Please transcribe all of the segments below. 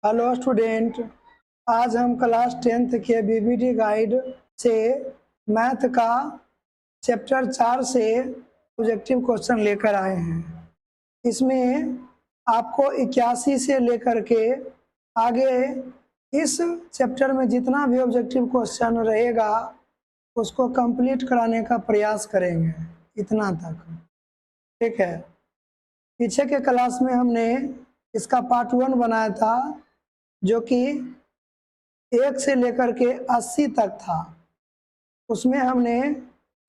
Hello student. आज हम class 10th के बीबीडी गाइड से मैथ का चैप्टर 4 से ऑब्जेक्टिव क्वेश्चन लेकर आए हैं। इसमें आपको 81 से लेकर के आगे इस चैप्टर में जितना भी ऑब्जेक्टिव क्वेश्चन रहेगा उसको कंप्लीट कराने का प्रयास करेंगे, इतना तक। ठीक है। पीछे के क्लास में हमने इसका पार्ट 1 बनाया था जो कि 1 से लेकर के 80 तक था। उसमें हमने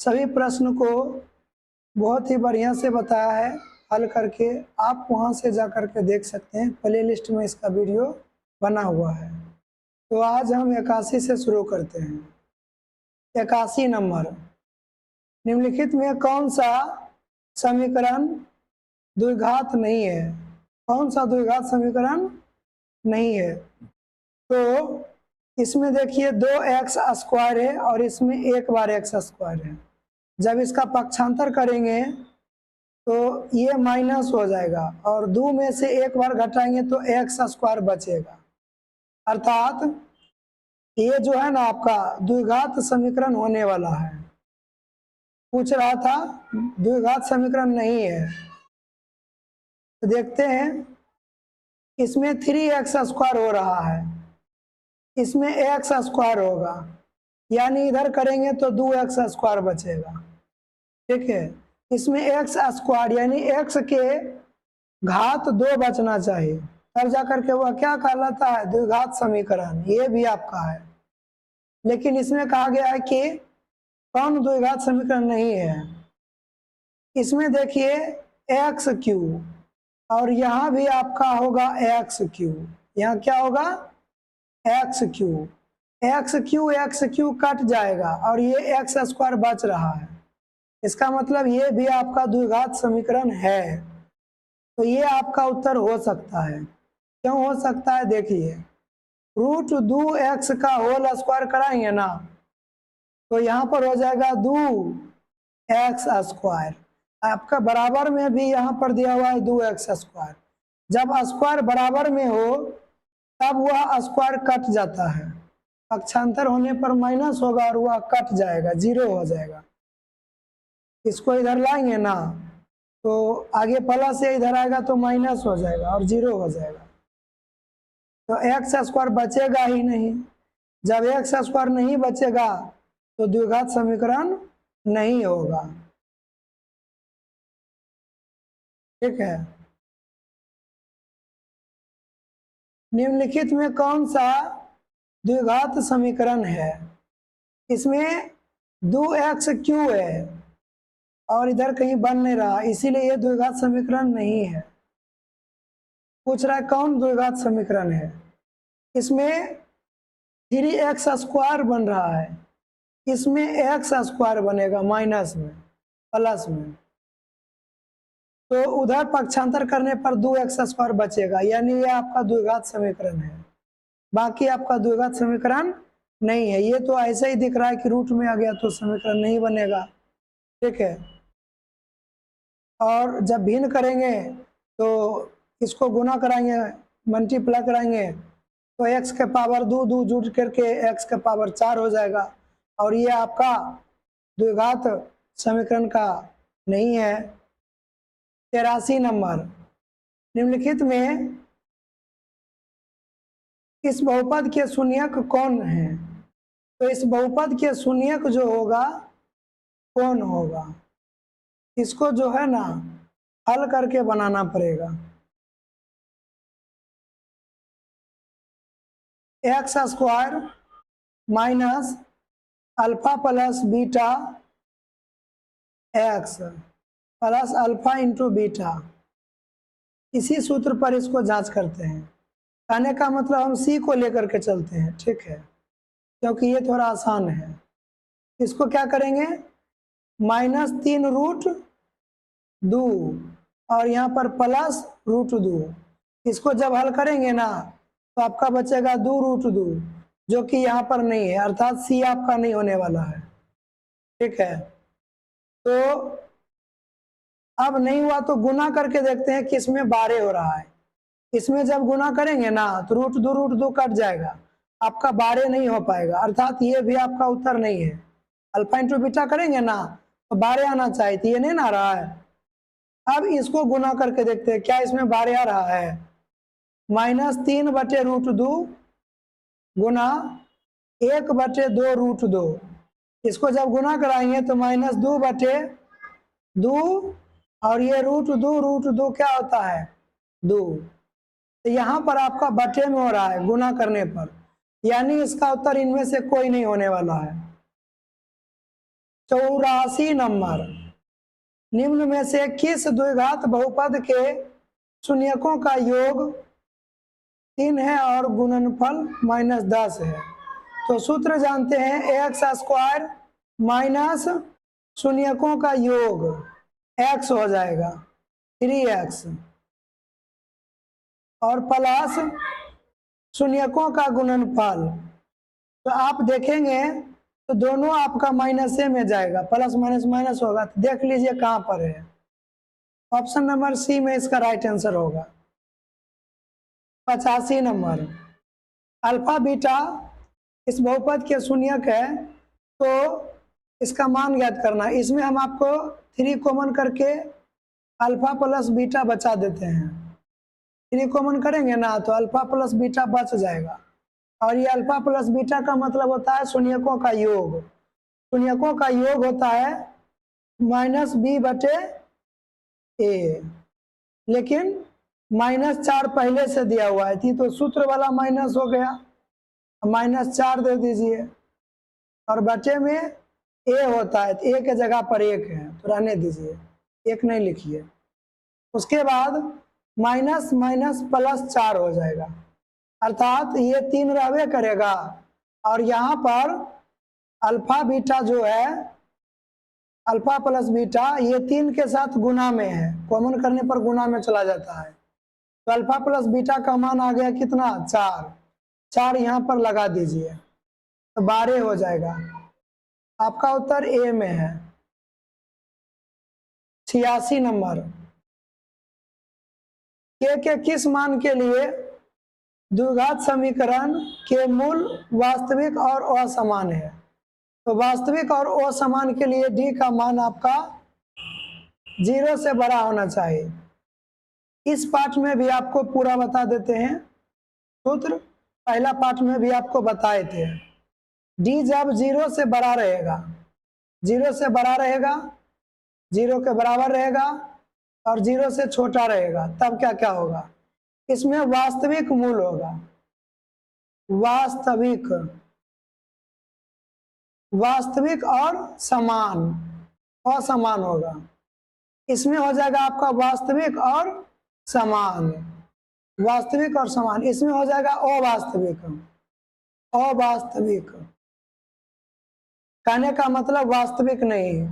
सभी प्रश्न को बहुत ही बढ़िया से बताया है हल करके। आप वहां से जा करके देख सकते हैं, प्ले लिस्ट में इसका वीडियो बना हुआ है। तो आज हम 81 से शुरू करते हैं। 81 नंबर, निम्नलिखित में कौन सा समीकरण द्विघात नहीं है? कौन सा द्विघात समीकरण नहीं है? तो इसमें देखिए 2x² है और इसमें एक बार x² है। जब इसका पक्षांतर करेंगे तो ये माइनस हो जाएगा और 2 में से एक बार घटाएंगे तो x² बचेगा। अर्थात ये जो है ना आपका द्विघात समीकरण होने वाला है। पूछ रहा था द्विघात समीकरण नहीं है। तो देखते हैं, इसमें 3x² हो रहा है, इसमें x² होगा, यानी इधर करेंगे तो 2x² बचेगा। ठीक है। इसमें x² यानी x के घात 2 बचना चाहिए, तब जाकर के वह क्या कहलाता है? द्विघात समीकरण। ये भी आपका है, लेकिन इसमें कहा गया है कि कौन द्विघात समीकरण नहीं है। इसमें देखिए x³ और यहाँ भी आपका होगा x³। यहाँ क्या होगा? x³ x³ कट जाएगा और ये x² बच रहा है। इसका मतलब ये भी आपका द्विघात समीकरण है। तो ये आपका उत्तर हो सकता है। क्यों हो सकता है? देखिए, √2x का होल स्क्वायर कराएंगे ना तो यहाँ पर हो जाएगा 2x²। आपका बराबर में भी यहाँ पर दिया हुआ है 2x²। जब स्क्वायर बराबर में हो तब वह स्क्वायर कट जाता है, पक्षांतर होने पर माइनस होगा और वह कट जाएगा, 0 हो जाएगा। इसको इधर लाएंगे ना तो आगे प्लस से इधर आएगा तो माइनस हो जाएगा और 0 हो जाएगा। तो x² बचेगा ही नहीं। जब x² नहीं बचेगा तो द्विघात समीकरण नहीं होगा। ठीक है। निम्नलिखित में कौन सा द्विघात समीकरण है? इसमें 2x³ है और इधर कहीं बन नहीं रहा, इसीलिए ये द्विघात समीकरण नहीं है। पूछ रहा है कौन द्विघात समीकरण है? इसमें 3x² बन रहा है, इसमें x² बनेगा माइनस में, प्लस में, तो उधर पक्षांतर करने पर 2x² बचेगा, यानी ये आपका द्विघात समीकरण है। बाकी आपका द्विघात समीकरण नहीं है। ये तो ऐसे ही दिख रहा है कि रूट में आ गया तो समीकरण नहीं बनेगा। ठीक है। और जब भिन्न करेंगे तो इसको गुना कराएंगे, मल्टीप्लाई कराएंगे तो x के पावर 2 जुड़ करके x के पावर 4 हो जाएगा और ये आपका द्विघात समीकरण का नहीं है। 83 नंबर, निम्नलिखित में इस बहुपद के शून्यक कौन है? तो इस बहुपद के शून्यक जो होगा कौन होगा? इसको जो है ना हल करके बनाना पड़ेगा। x² minus alpha plus beta x plus alpha into beta, इसी सूत्र पर इसको जांच करते हैं। कहने का मतलब हम c को लेकर के चलते हैं। ठीक है, क्योंकि ये थोड़ा आसान है। इसको क्या करेंगे? -3√2 और यहाँ पर +√2। इसको जब हल करेंगे ना तो आपका बचेगा 2√2, जो कि यहाँ पर नहीं है, अर्थात c आपका नहीं होने वाला है। ठीक है। तो अब नहीं हुआ तो गुना करके देखते हैं किसमें 12 हो रहा है। इसमें जब गुना करेंगे ना तो रूट दो कट जाएगा, आपका 12 नहीं हो पाएगा, अर्थात ये भी आपका उत्तर नहीं है। अल्फा इंटू बीटा करेंगे ना तो 12 आना चाहिए, तो ये नहीं ना आ रहा है। अब इसको गुना करके देखते हैं क्या इसमें 12 आ रहा है। -3/√2 गुना 1/2√2, इसको जब गुना कराएंगे तो -2/2 और ये √2 क्या होता है 2, तो यहाँ पर आपका बटे में हो रहा है गुना करने पर, यानी इसका उत्तर इनमें से कोई नहीं होने वाला है। 84 नंबर, निम्न में से किस द्विघात बहुपद के शून्यकों का योग 3 है और गुणनफल -10 है। तो सूत्र जानते हैं x² माइनस शून्यकों का योग x हो जाएगा 3x और प्लस शून्यकों का गुणनफल, तो आप देखेंगे तो दोनों आपका माइनस में जाएगा, प्लस माइनस माइनस होगा, तो देख लीजिए कहाँ पर है। ऑप्शन नंबर सी में इसका राइट आंसर होगा। 85 नंबर, अल्फा बीटा इस बहुपद के शून्यक है तो इसका मान ज्ञात करना। इसमें हम आपको 3 कॉमन करके अल्फा प्लस बीटा बचा देते हैं। 3 कॉमन करेंगे ना तो अल्फा प्लस बीटा बच जाएगा, और ये अल्फा प्लस बीटा का मतलब होता है शून्यकों का योग। शून्यकों का योग होता है -b/a, लेकिन -4 पहले से दिया हुआ है थी तो सूत्र वाला माइनस हो गया, -4 दे दीजिए, और बटे में a होता है तो a के जगह पर 1 है तो रहने दीजिए, 1 नहीं लिखिए। उसके बाद माइनस माइनस +4 हो जाएगा, अर्थात ये 3 रहबे करेगा, और यहाँ पर अल्फा बीटा जो है अल्फा प्लस बीटा ये 3 के साथ गुना में है, कॉमन करने पर गुना में चला जाता है, तो अल्फा प्लस बीटा का मान आ गया कितना 4 यहाँ पर लगा दीजिए तो 12 हो जाएगा। आपका उत्तर ए में है। 86 नंबर, के किस मान के लिए द्विघात समीकरण के मूल वास्तविक और असमान है। तो वास्तविक और असमान के लिए डी का मान आपका 0 से बड़ा होना चाहिए। इस पाठ में भी आपको पूरा बता देते हैं सूत्र, पहला पाठ में भी आपको बताए थे। डी जब 0 से बड़ा रहेगा, 0 से बड़ा रहेगा, 0 के बराबर रहेगा और 0 से छोटा रहेगा, तब क्या क्या होगा, इसमें वास्तविक मूल होगा, वास्तविक और समान, असमान होगा। इसमें हो जाएगा आपका वास्तविक और समान, वास्तविक और समान। इसमें हो जाएगा अवास्तविक, अवास्तविक कहने का मतलब वास्तविक नहीं,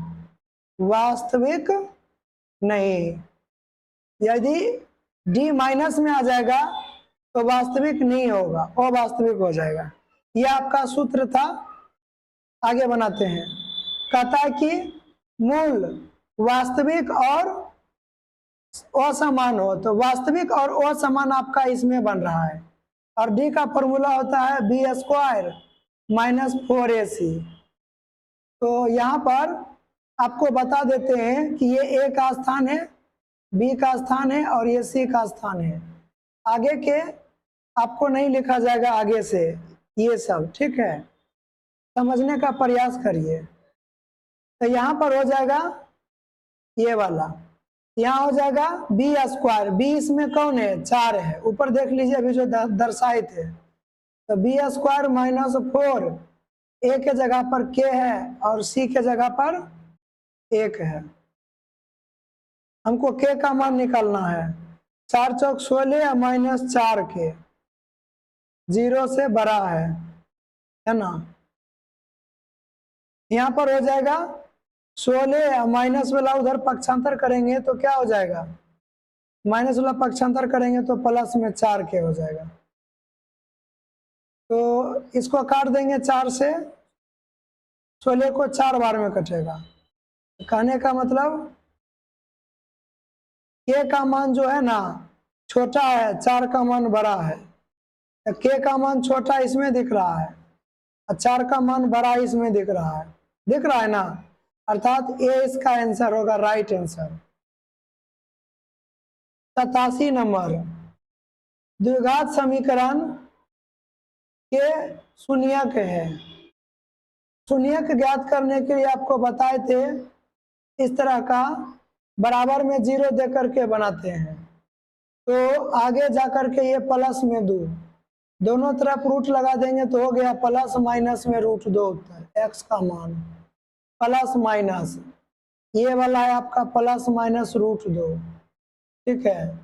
वास्तविक नहीं। यदि डी माइनस में आ जाएगा तो वास्तविक नहीं होगा, अवास्तविक हो जाएगा। यह आपका सूत्र था। आगे बनाते हैं, कहता है कि मूल वास्तविक और असमान हो, तो वास्तविक और असमान आपका इसमें बन रहा है, और डी का फॉर्मूला होता है b² - 4ac। तो यहाँ पर आपको बता देते हैं कि ये ए का स्थान है, बी का स्थान है और ये सी का स्थान है। आगे के आपको नहीं लिखा जाएगा आगे से ये सब, ठीक है, समझने का प्रयास करिए। तो यहाँ पर हो जाएगा ये वाला, यहाँ हो जाएगा b², b इसमें कौन है 4 है, ऊपर देख लीजिए अभी जो दर्शाए थे, तो b² - 4, a के जगह पर k है और c के जगह पर 1 है। हमको k का मान निकालना है, 4 चौक 16 -4 के 0 से बड़ा है ना। यहाँ पर हो जाएगा 16 माइनस वाला उधर पक्षांतर करेंगे तो क्या हो जाएगा, माइनस वाला पक्षांतर करेंगे तो प्लस में 4 के हो जाएगा। तो इसको काट देंगे 4 से, 16 को 4 बार में कटेगा। कहने का मतलब के का मान जो है ना छोटा है, 4 का मान बड़ा है, तो k का मान छोटा इसमें दिख रहा है और 4 का मान बड़ा इसमें दिख रहा है ना, अर्थात ए इसका आंसर होगा, राइट आंसर। 87 नंबर, द्विघात समीकरण के शून्यक है। शून्यक ज्ञात करने के लिए आपको बताए थे इस तरह का बराबर में 0 दे करके बनाते हैं, तो आगे जाकर के ये प्लस में 2, दोनों तरफ रूट लगा देंगे तो हो गया प्लस माइनस में √2 उत्तर, x का मान प्लस माइनस, ये वाला है आपका प्लस माइनस √2, ठीक है,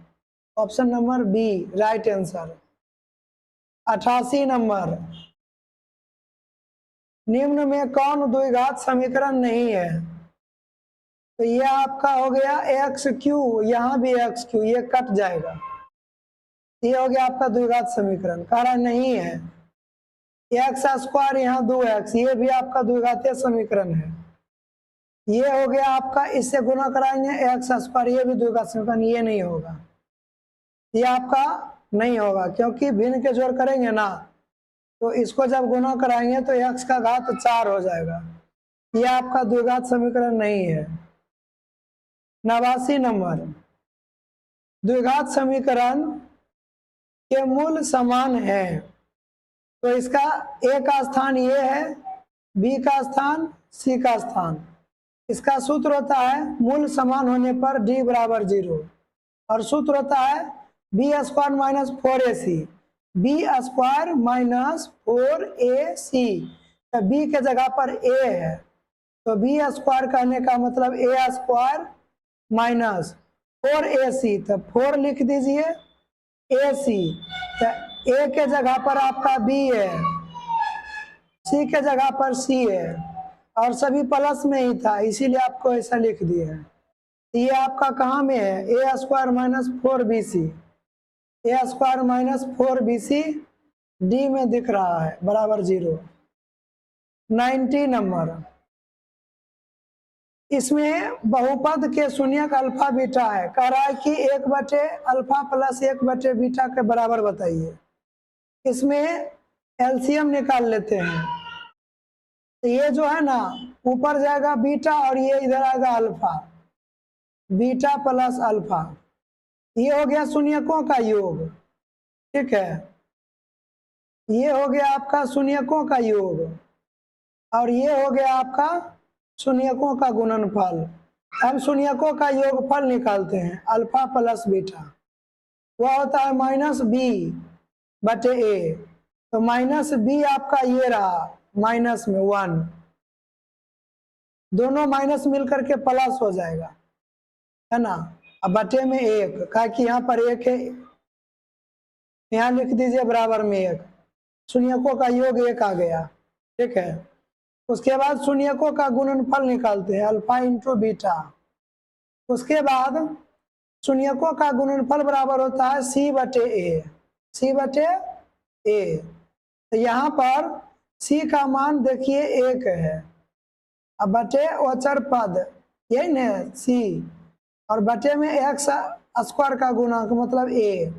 option number B right answer. 88 number, निम्न में कौन द्विघात समीकरण नहीं है? तो ये आपका हो गया x3, यहाँ भी x3, ये कट जाएगा, ये हो गया आपका द्विघात समीकरण, कह रहा नहीं है। x², यहाँ 2x, ये भी आपका द्विघातीय समीकरण है। ये हो गया आपका, इससे गुना कराएंगे x², ये भी द्विघात समीकरण, ये नहीं होगा, ये आपका नहीं होगा, क्योंकि भिन्न के जोड़ करेंगे ना, तो इसको जब गुना कराएंगे तो x का घात 4 हो जाएगा, ये आपका द्विघात समीकरण नहीं है। 89 नंबर, द्विघात समीकरण के मूल समान है, तो इसका ए का स्थान ये है, बी का स्थान, सी का स्थान। इसका सूत्र होता है मूल समान होने पर d बराबर 0, और सूत्र होता है b² minus 4ac, b² minus 4ac, तो b के जगह पर a है, तो b² कहने का मतलब a² माइनस 4ac, तो 4 लिख दीजिए, ac, तो a के जगह पर आपका b है, c के जगह पर c है, और सभी प्लस में ही था, इसीलिए आपको ऐसा लिख दिए है। ये आपका कहाँ में है, a² minus 4bc, a² minus 4bc D में दिख रहा है, बराबर 0। 90 नंबर, इसमें बहुपद के शून्यक अल्फा बीटा है, कह रहा है कि 1/अल्फा प्लस 1/बीटा के बराबर बताइए। इसमें एलसीएम निकाल लेते हैं, तो ये जो है ना ऊपर जाएगा बीटा और ये इधर आएगा अल्फा, बीटा प्लस अल्फा, ये हो गया शून्यकों का योग, ठीक है, ये हो गया आपका शून्यकों का योग, और ये हो गया आपका शून्यकों का गुणनफल। हम शून्यकों का योगफल निकालते हैं, अल्फा प्लस बीटा, वह होता है -b/a, तो -b आपका ये रहा, माइनस में 1, दोनों माइनस मिलकर के प्लस हो जाएगा, है ना, अब बटे में 1, कहा कि यहाँ पर 1 है, यहाँ लिख दीजिए बराबर में 1, शून्यकों का योग 1 आ गया, ठीक है। उसके बाद शून्यकों का गुणनफल निकालते हैं, अल्फा इंटू बीटा, उसके बाद शून्यकों का गुणनफल बराबर होता है c/a, c/a, तो यहाँ पर c का मान देखिए 1 है, अब बटे अचर पद यही ना c, और बटे में x² का गुणांक मतलब a,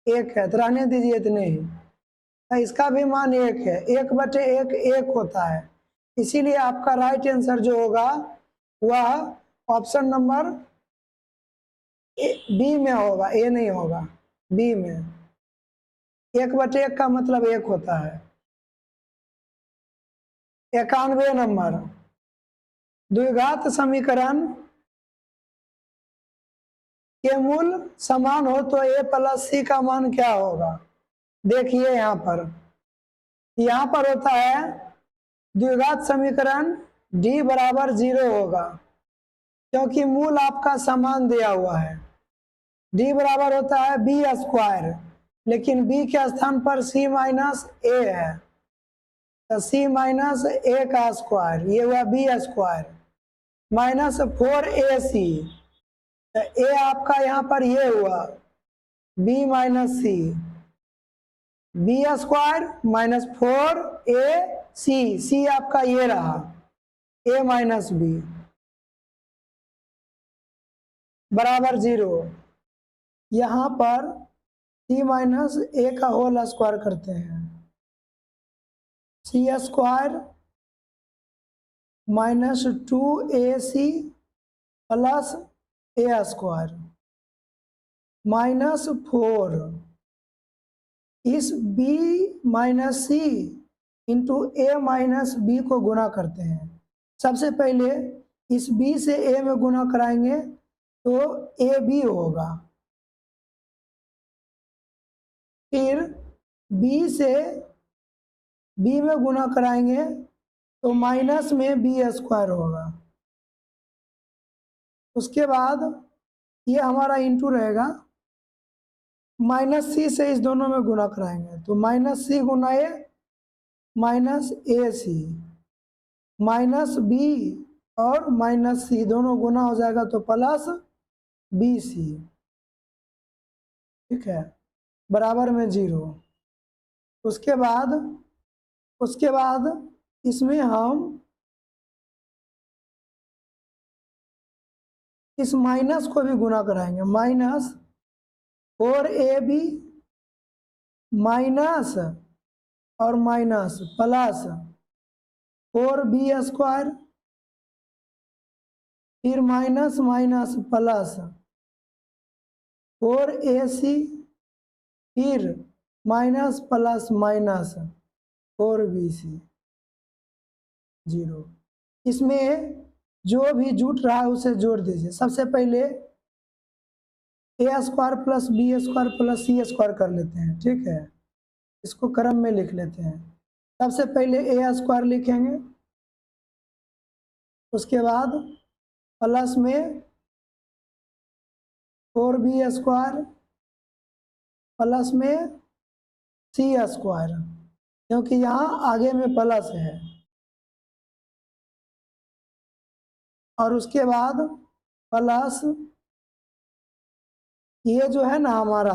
1 है, तो रहने दीजिए इतने ही, तो इसका भी मान 1 है, 1/1 1 होता है, इसीलिए आपका राइट आंसर जो होगा वह ऑप्शन नंबर बी में होगा, ए नहीं होगा, बी में, 1/1 का मतलब 1 होता है। 91 नंबर, द्विघात समीकरण के मूल समान हो तो a प्लस c का मान क्या होगा? देखिए यहाँ पर होता है द्विघात समीकरण d बराबर 0 होगा, क्योंकि मूल आपका समान दिया हुआ है। d बराबर होता है b², लेकिन b के स्थान पर c माइनस a है, तो c माइनस a का स्क्वायर, ये हुआ b² माइनस 4ac, तो a आपका यहाँ पर ये हुआ b minus c, b² minus 4ac, c आपका ये रहा a माइनस b बराबर 0। यहाँ पर c माइनस ए का होल स्क्वायर करते हैं, सी स्क्वायर माइनस 2ac प्लस ए स्क्वायर माइनस 4, इस b माइनस सी इंटू ए माइनस बी को गुना करते हैं। सबसे पहले इस b से a में गुना कराएंगे तो ए बी होगा, फिर b से b में गुना कराएंगे तो माइनस में बी स्क्वायर होगा। उसके बाद ये हमारा इंटू रहेगा, माइनस सी से इस दोनों में गुना कराएंगे तो माइनस सी गुना ए माइनस ए सी माइनस बी और माइनस सी दोनों गुना हो जाएगा तो प्लस बी सी, ठीक है, बराबर में 0। उसके बाद इसमें हम इस माइनस को भी गुना कराएंगे, माइनस 4ab माइनस और माइनस प्लस 4b स्क्वायर, फिर माइनस माइनस प्लस 4ac, फिर माइनस प्लस माइनस 4bc 0। इसमें जो भी जुट रहा है उसे जोड़ दीजिए। सबसे पहले a square plus b square plus c square कर लेते हैं, ठीक है, इसको क्रम में लिख लेते हैं। सबसे पहले ए स्क्वायर लिखेंगे, उसके बाद प्लस में 4b स्क्वायर प्लस में सी स्क्वायर, क्योंकि यहाँ आगे में प्लस है, और उसके बाद प्लस ये जो है ना हमारा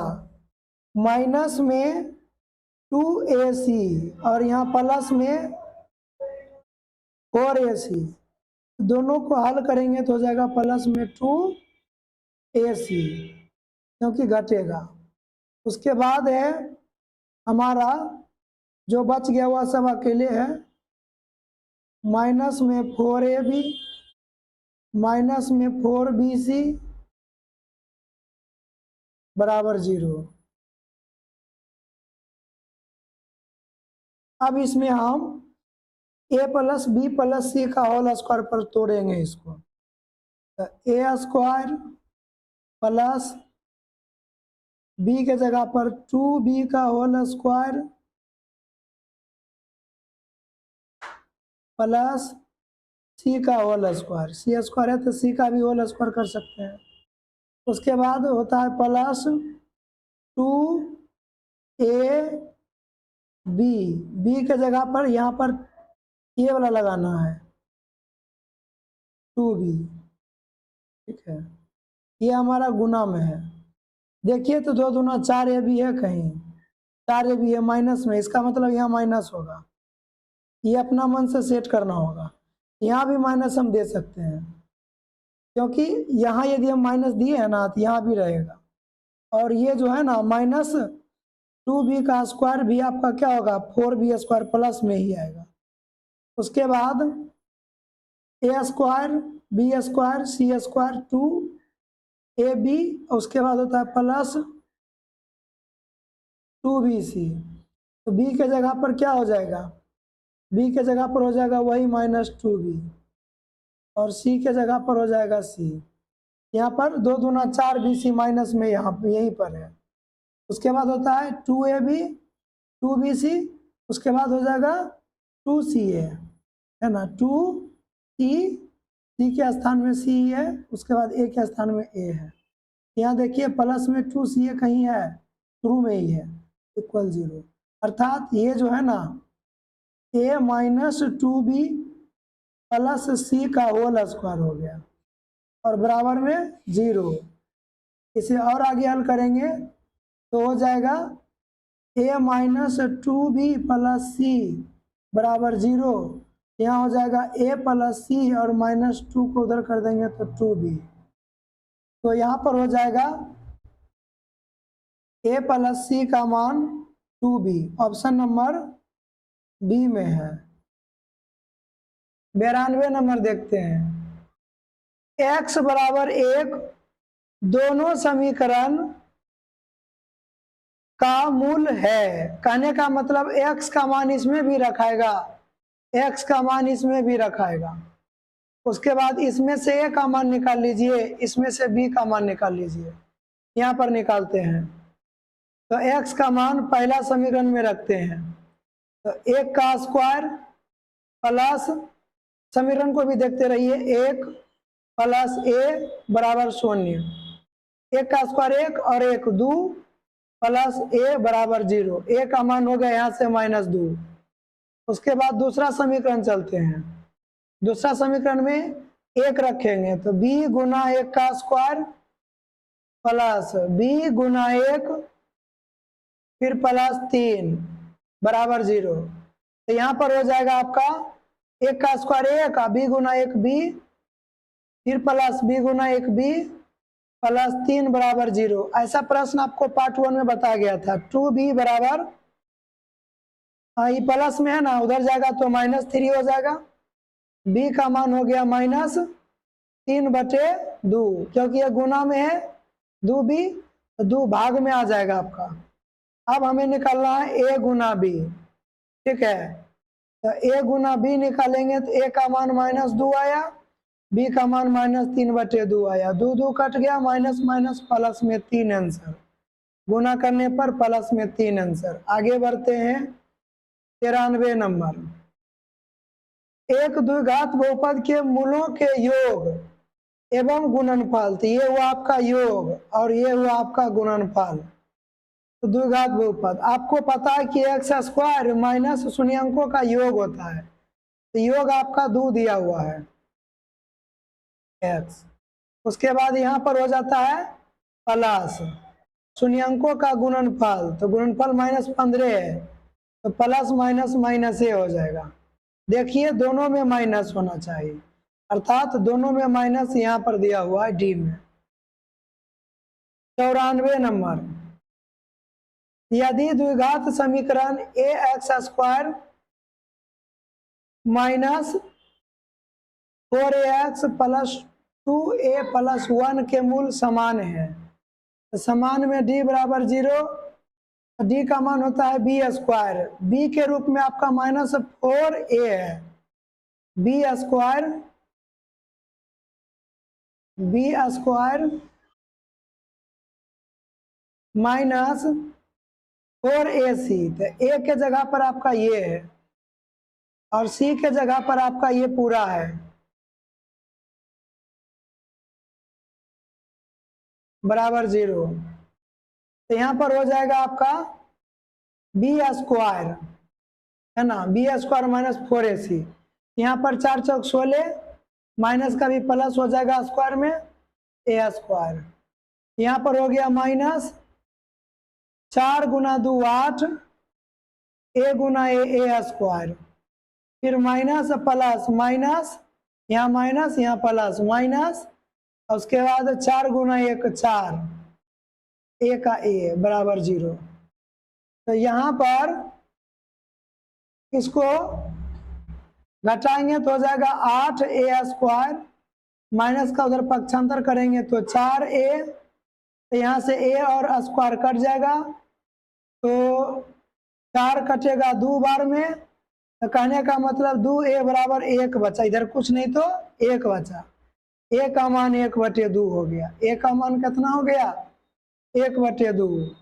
माइनस में 2ac और यहाँ प्लस में 4ac, दोनों को हल करेंगे तो हो जाएगा प्लस में 2ac क्योंकि घटेगा। उसके बाद है हमारा जो बच गया हुआ सब अकेले है, माइनस में 4ab माइनस में 4bc बराबर 0। अब इसमें हम a प्लस बी प्लस सी का होल स्क्वायर पर तोड़ेंगे इसको, तो ए स्क्वायर प्लस b के जगह पर 2b का होल स्क्वायर प्लस सी का होल स्क्वायर, सी स्क्वायर है तो सी का भी होल स्क्वायर कर सकते हैं। उसके बाद होता है प्लस 2ab, बी के जगह पर यहाँ पर ये वाला लगाना है 2b, ठीक है, ये हमारा गुना में है। देखिए तो 2 दूना 4ab है, कहीं 4ab है माइनस में, इसका मतलब यहाँ माइनस होगा, ये अपना मन से सेट करना होगा। यहाँ भी माइनस हम दे सकते हैं क्योंकि यहाँ यदि हम माइनस दिए है ना तो यहाँ भी रहेगा, और ये जो है ना माइनस 2b का स्क्वायर भी आपका क्या होगा 4b स्क्वायर प्लस में ही आएगा। उसके बाद ए स्क्वायर बी स्क्वायर सी स्क्वायर 2ab, उसके बाद होता है प्लस 2bc, तो b के जगह पर क्या हो जाएगा, b के जगह पर हो जाएगा वही माइनस 2b और c के जगह पर हो जाएगा c। यहाँ पर 2 दूना 4bc माइनस में यहाँ यहीं पर है। उसके बाद होता है 2ab 2bc, उसके बाद हो जाएगा 2ca, है ना, 2c के स्थान में c है, उसके बाद a के स्थान में a है। यहाँ देखिए प्लस में 2ca कहीं है, शुरू में ही है, इक्वल 0, अर्थात ये जो है ना a minus 2b plus c का होल स्क्वायर हो गया और बराबर में 0। इसे और आगे हल करेंगे तो हो जाएगा a minus 2b plus c बराबर 0, यहाँ हो जाएगा a प्लस c और माइनस 2 को उधर कर देंगे तो 2b, तो यहाँ पर हो जाएगा ए प्लस सी का मान 2b, ऑप्शन नंबर बी में है। 92 नंबर देखते हैं। x बराबर 1 दोनों समीकरण का मूल है। कहने का मतलब x का मान इसमें भी रखाएगा, x का मान इसमें भी रखाएगा। उसके बाद इसमें से a का मान निकाल लीजिए, इसमें से b का मान निकाल लीजिए। यहाँ पर निकालते हैं तो x का मान पहला समीकरण में रखते हैं तो 1 का स्क्वायर प्लस, समीकरण को भी देखते रहिए, 1 प्लस a बराबर 0, 1 का स्क्वायर 1 और 1 2 प्लस a बराबर 0, a का मान हो गया यहाँ से -2। उसके बाद दूसरा समीकरण चलते हैं। दूसरा समीकरण में 1 रखेंगे तो b गुना 1 का स्क्वायर प्लस b गुना 1 फिर प्लस 3 बराबर 0। तो यहाँ पर हो जाएगा आपका 1 का स्क्वायर 1 का b गुना 1 b फिर प्लस b गुना 1 b प्लस 3 बराबर 0। ऐसा प्रश्न आपको पार्ट 1 में बताया गया था। 2b बराबर, ये प्लस में है ना, उधर जाएगा तो -3 हो जाएगा। b का मान हो गया -3/2, क्योंकि ये गुना में है 2b, तो 2 भाग में आ जाएगा आपका। अब हमें निकालना है a गुना b, ठीक है। तो a गुना b निकालेंगे तो a का मान -2 आया, b का मान -3/2 आया, 2 2 कट गया, माइनस माइनस प्लस में 3 आंसर, गुना करने पर प्लस में 3 आंसर। आगे बढ़ते हैं 93 नंबर। एक द्विघात बहुपद के मूलों के योग एवं गुणनफल, तो ये हुआ आपका योग और ये हुआ आपका गुणनफल। तो द्विघात बहुपद आपको पता है कि एक्स स्क्वायर माइनस शून्यंकों का योग होता है, तो योग आपका 2 दिया हुआ है x। उसके बाद यहाँ पर हो जाता है प्लस शून्यंकों का गुणनफल, तो गुणनफल -15 है, तो प्लस माइनस माइनस ए हो जाएगा। देखिए दोनों में माइनस होना चाहिए, अर्थात दोनों में माइनस यहाँ पर दिया हुआ है डी में। 94 नंबर। यदि द्विघात समीकरण a x square minus 4ax plus 2a plus 1 के मूल समान है, तो समान में d बराबर 0, d का मान होता है b स्क्वायर, b के रूप में आपका -4a है, b स्क्वायर माइनस 4ac, तो a के जगह पर आपका ये है और c के जगह पर आपका ये पूरा है, बराबर 0। तो यहाँ पर हो जाएगा आपका b स्क्वायर, है ना, b स्क्वायर माइनस 4ac, यहाँ पर 4 चौक 16, माइनस का भी प्लस हो जाएगा स्क्वायर में, a स्क्वायर, यहाँ पर हो गया minus 4 Guna 2 8, a Guna a square, फिर माइनस प्लस माइनस, यहाँ माइनस यहाँ प्लस माइनस, और उसके बाद 4 गुना 1 4, a का a बराबर 0। तो यहाँ पर इसको घटाएंगे तो हो जाएगा 8a स्क्वायर, माइनस का उधर पक्षांतर करेंगे तो 4a, तो यहाँ से a और स्क्वायर कट जाएगा, तो 4 कटेगा 2 बार में, तो कहने का मतलब 2a बराबर 1 बचा, इधर कुछ नहीं तो 1 बचा, a का मान 1/2 हो गया। a का मान कितना हो गया 1/2।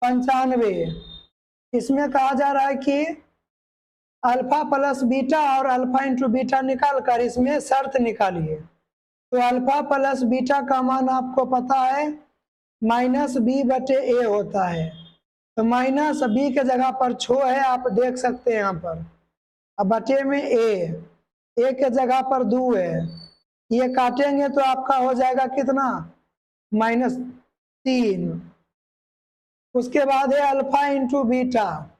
95। इसमें कहा जा रहा है कि अल्फा प्लस बीटा और अल्फा इंटू बीटा निकाल कर इसमें शर्त निकालिए। तो अल्फा प्लस बीटा का मान आपको पता है -b/a होता है, तो माइनस b के जगह पर छो है, आप देख सकते हैं यहाँ पर, अब बटे में a के जगह पर 2 है, ये काटेंगे तो आपका हो जाएगा कितना -3। उसके बाद है alpha into beta,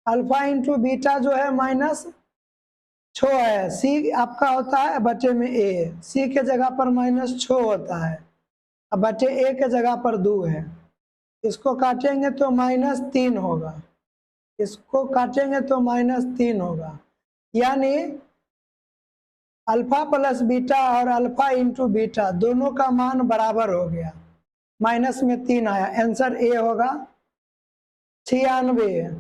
alpha into beta जो है -6 है, सी आपका होता है बटे में a, सी के जगह पर -6 होता है, अब बटे a के जगह पर 2 है, इसको काटेंगे तो -3 होगा, इसको काटेंगे तो -3 होगा, यानी अल्फा प्लस बीटा और अल्फा इंटू बीटा दोनों का मान बराबर हो गया, माइनस में 3 आया, आंसर ए होगा 96।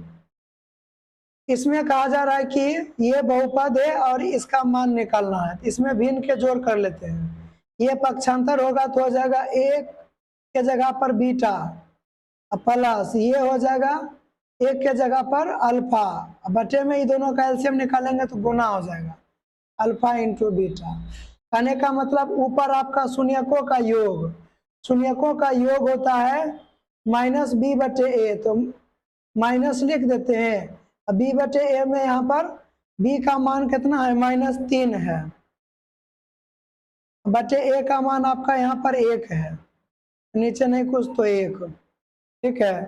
इसमें कहा जा रहा है कि ये बहुपद है और इसका मान निकालना है, इसमें भिन्न के जोड़ कर लेते हैं। ये पक्षांतर होगा तो हो जाएगा एक के जगह पर बीटा प्लस ये हो जाएगा एक के जगह पर अल्फा, बटे में ये दोनों का एलसीएम निकालेंगे तो गुना हो जाएगा अल्फा इंटू बीटा। कहने का मतलब ऊपर आपका शून्यकों का योग, शून्यकों का योग होता है -b/a, तो माइनस लिख देते हैं। b/a में यहाँ पर b का मान कितना है, -3 है, बटे a का मान आपका यहाँ पर 1 है, नीचे नहीं कुछ तो 1, ठीक है।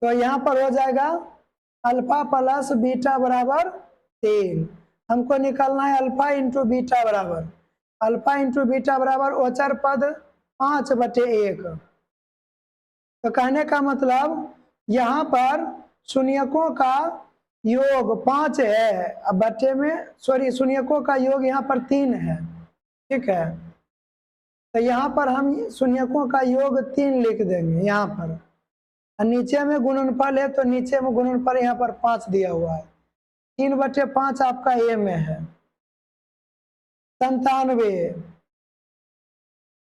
तो यहाँ पर हो जाएगा अल्फा प्लस बीटा बराबर 3। हमको निकालना है अल्फा इंटू बीटा बराबर, अल्फा इंटू बीटा बराबर ओचर पद 5/1। तो कहने का मतलब यहाँ पर शून्यकों का योग 5 है, अब बटे में सॉरी शून्यकों का योग यहाँ पर 3 है, ठीक है। तो यहाँ पर हम शून्यकों का योग 3 लिख देंगे यहाँ पर, और नीचे में गुणनफल है तो नीचे में गुणनफल यहाँ पर 5 दिया हुआ है, 3/5 आपका ए में है। 97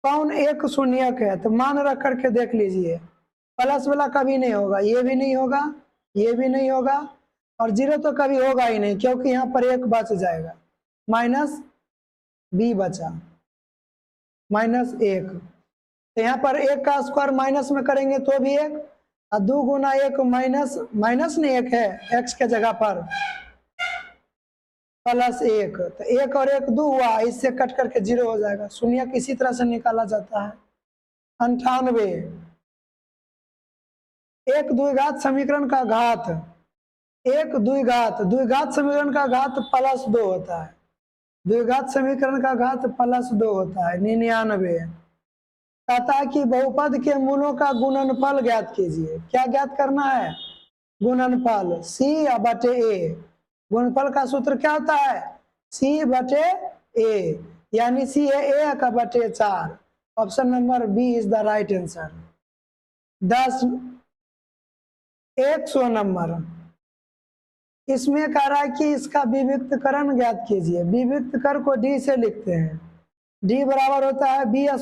कौन एक शून्यक है, तो मान रख करके देख लीजिए, प्लस वाला कभी नहीं होगा, ये भी नहीं होगा, ये भी नहीं होगा, और 0 तो कभी होगा ही नहीं, क्योंकि यहाँ पर 1 बच जाएगा, -b बचा, -1। तो यहाँ पर 1 का स्क्वायर माइनस में करेंगे तो भी 1, और 2 गुना 1 माइनस नहीं 1 है, x के जगह पर +1, तो 1 और 1 2 हुआ, इससे कट करके 0 हो जाएगा। शून्य किसी तरह से निकाला जाता है। 98 एक द्विघात समीकरण का घात, एक द्विघात समीकरण का घात +2 होता है, द्विघात समीकरण का घात +2 होता है। 99 कहता है कि बहुपद के मूलों का गुणनफल ज्ञात कीजिए। क्या ज्ञात करना है, गुणनफल c/a। गुणनफल का सूत्र क्या होता है, c/a, यानी c है 1/4। Option number B is the right answer. 100 number, इसमें कह रहा है कि इसका विविक्तकरण ज्ञात कीजिए। विविक्तकर को डी से लिखते हैं, डी बराबर होता है b² -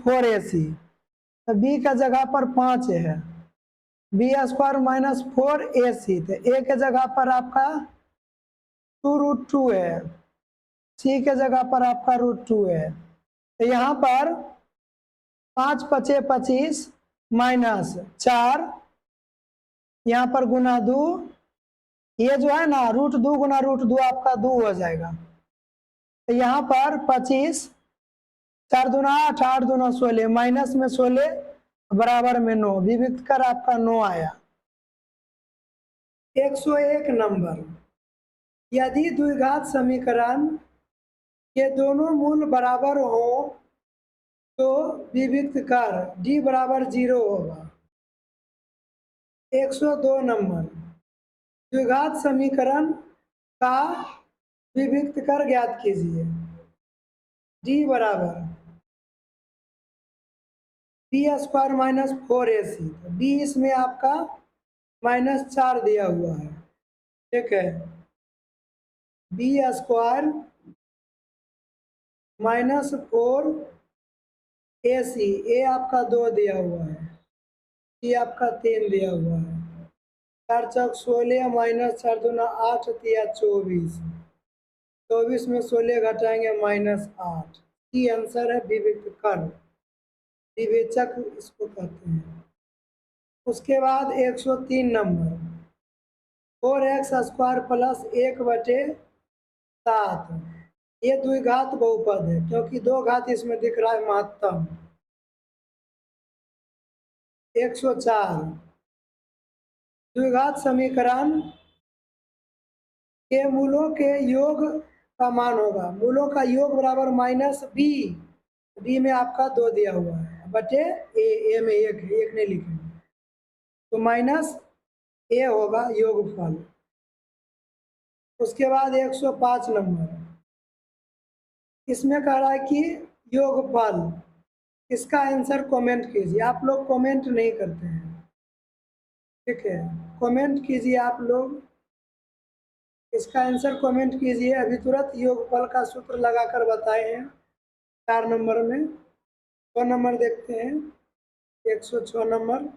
4ac, तो b का जगह पर 5 है, b² - 4ac, तो a के जगह पर आपका 2√2 है, c के जगह पर आपका √2 है। तो यहाँ पर 5 × 5 = 25 -4, यहाँ पर गुना 2, ये जो है ना √2 गुना √2 आपका 2 हो जाएगा। तो यहाँ पर 25, 4 दूना 8, 8 दूना 16, माइनस में 16 बराबर में 9, विविक्त कर आपका 9 आया। 101 नंबर, यदि द्विघात समीकरण के दोनों मूल बराबर हो तो विविक्त कर d = 0 होगा। 102 नंबर, द्विघात समीकरण का विविक्त कर ज्ञात कीजिए। d बराबर b² - 4ac, b इसमें आपका -4 दिया हुआ है, ठीक है। b² - 4ac, a आपका 2 दिया हुआ है, c आपका 3 दिया हुआ है। 4 × 16 -4 दूना 8 × 24, 24 में 16 घटाएंगे -8। सी आंसर है विविक्त कर, विवेचक इसको कहते हैं। उसके बाद 103 नंबर, 4x² + 1/7, ये द्विघात बहुपद है क्योंकि 2 घात इसमें दिख रहा है महत्तम। 104 द्विघात समीकरण के मूलों के योग का मान होगा, मूलों का योग बराबर -b, b में आपका 2 दिया हुआ है, बटे a में 1 है, 1 नहीं लिखेंगे, तो माइनस ए होगा योगफल। उसके बाद 105 नंबर, इसमें कह रहा है कि योगफल, इसका आंसर कमेंट कीजिए। आप लोग कमेंट नहीं करते हैं, ठीक है, कमेंट कीजिए आप लोग, इसका आंसर कमेंट कीजिए। अभी तुरंत योगफल का सूत्र लगाकर बताए हैं 4 नंबर में। 6 नंबर देखते हैं, 106 नंबर,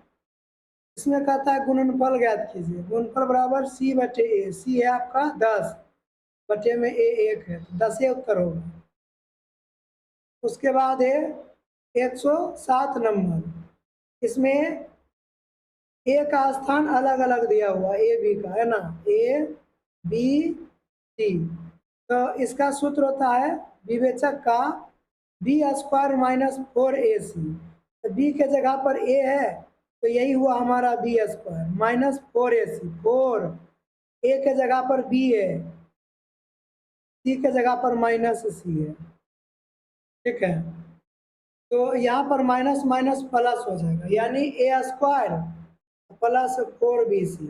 इसमें कहता है गुणनफल ज्ञात कीजिए। गुणनफल बराबर सी बटे ए, सी है आपका 10 बटे में ए 1 है, तो 10 उत्तर होगा। उसके बाद है 107 नंबर, इसमें ए का स्थान अलग अलग दिया हुआ, ए बी का है ना, ए बी सी, तो इसका सूत्र होता है विवेचक का बी स्क्वायर माइनस 4ac। तो बी के जगह पर ए है तो यही हुआ हमारा बी स्क्वायर माइनस 4ac, 4 ए के जगह पर बी है, सी के जगह पर माइनस सी है, ठीक है। तो यहाँ पर माइनस माइनस प्लस हो जाएगा, यानी ए स्क्वायर प्लस 4bc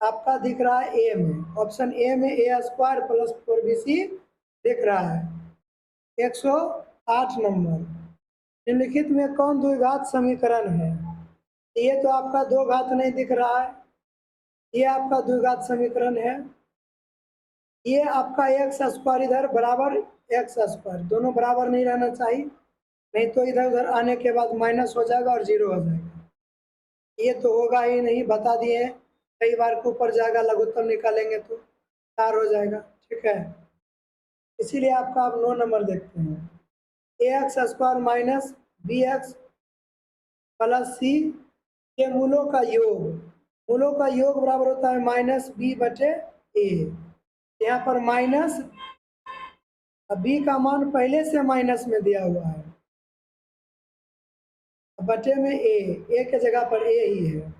आपका दिख रहा है ए में, ऑप्शन ए में ए स्क्वायर प्लस 4bc दिख रहा है। 108 नंबर, निम्नलिखित में कौन द्विघात समीकरण है? ये तो आपका दो घात नहीं दिख रहा है, ये आपका द्विघात समीकरण है। ये आपका एक्स स्क्वायर इधर बराबर एक्स स्क्वायर, दोनों बराबर नहीं रहना चाहिए, नहीं तो इधर उधर आने के बाद माइनस हो जाएगा और जीरो हो जाएगा। ये तो होगा ही नहीं, बता दिए हैं, कई बार के ऊपर जाएगा, लघुत्तम निकालेंगे तो 4 हो जाएगा, ठीक है। इसीलिए आपका आप 9 नंबर देखते हैं, a x square minus b x plus c के मूलों का योग, मूलों का योग बराबर होता है माइनस बी बटे ए। यहाँ पर माइनस, बी का मान पहले से माइनस में दिया हुआ है, बटे में ए के जगह पर ए ही है,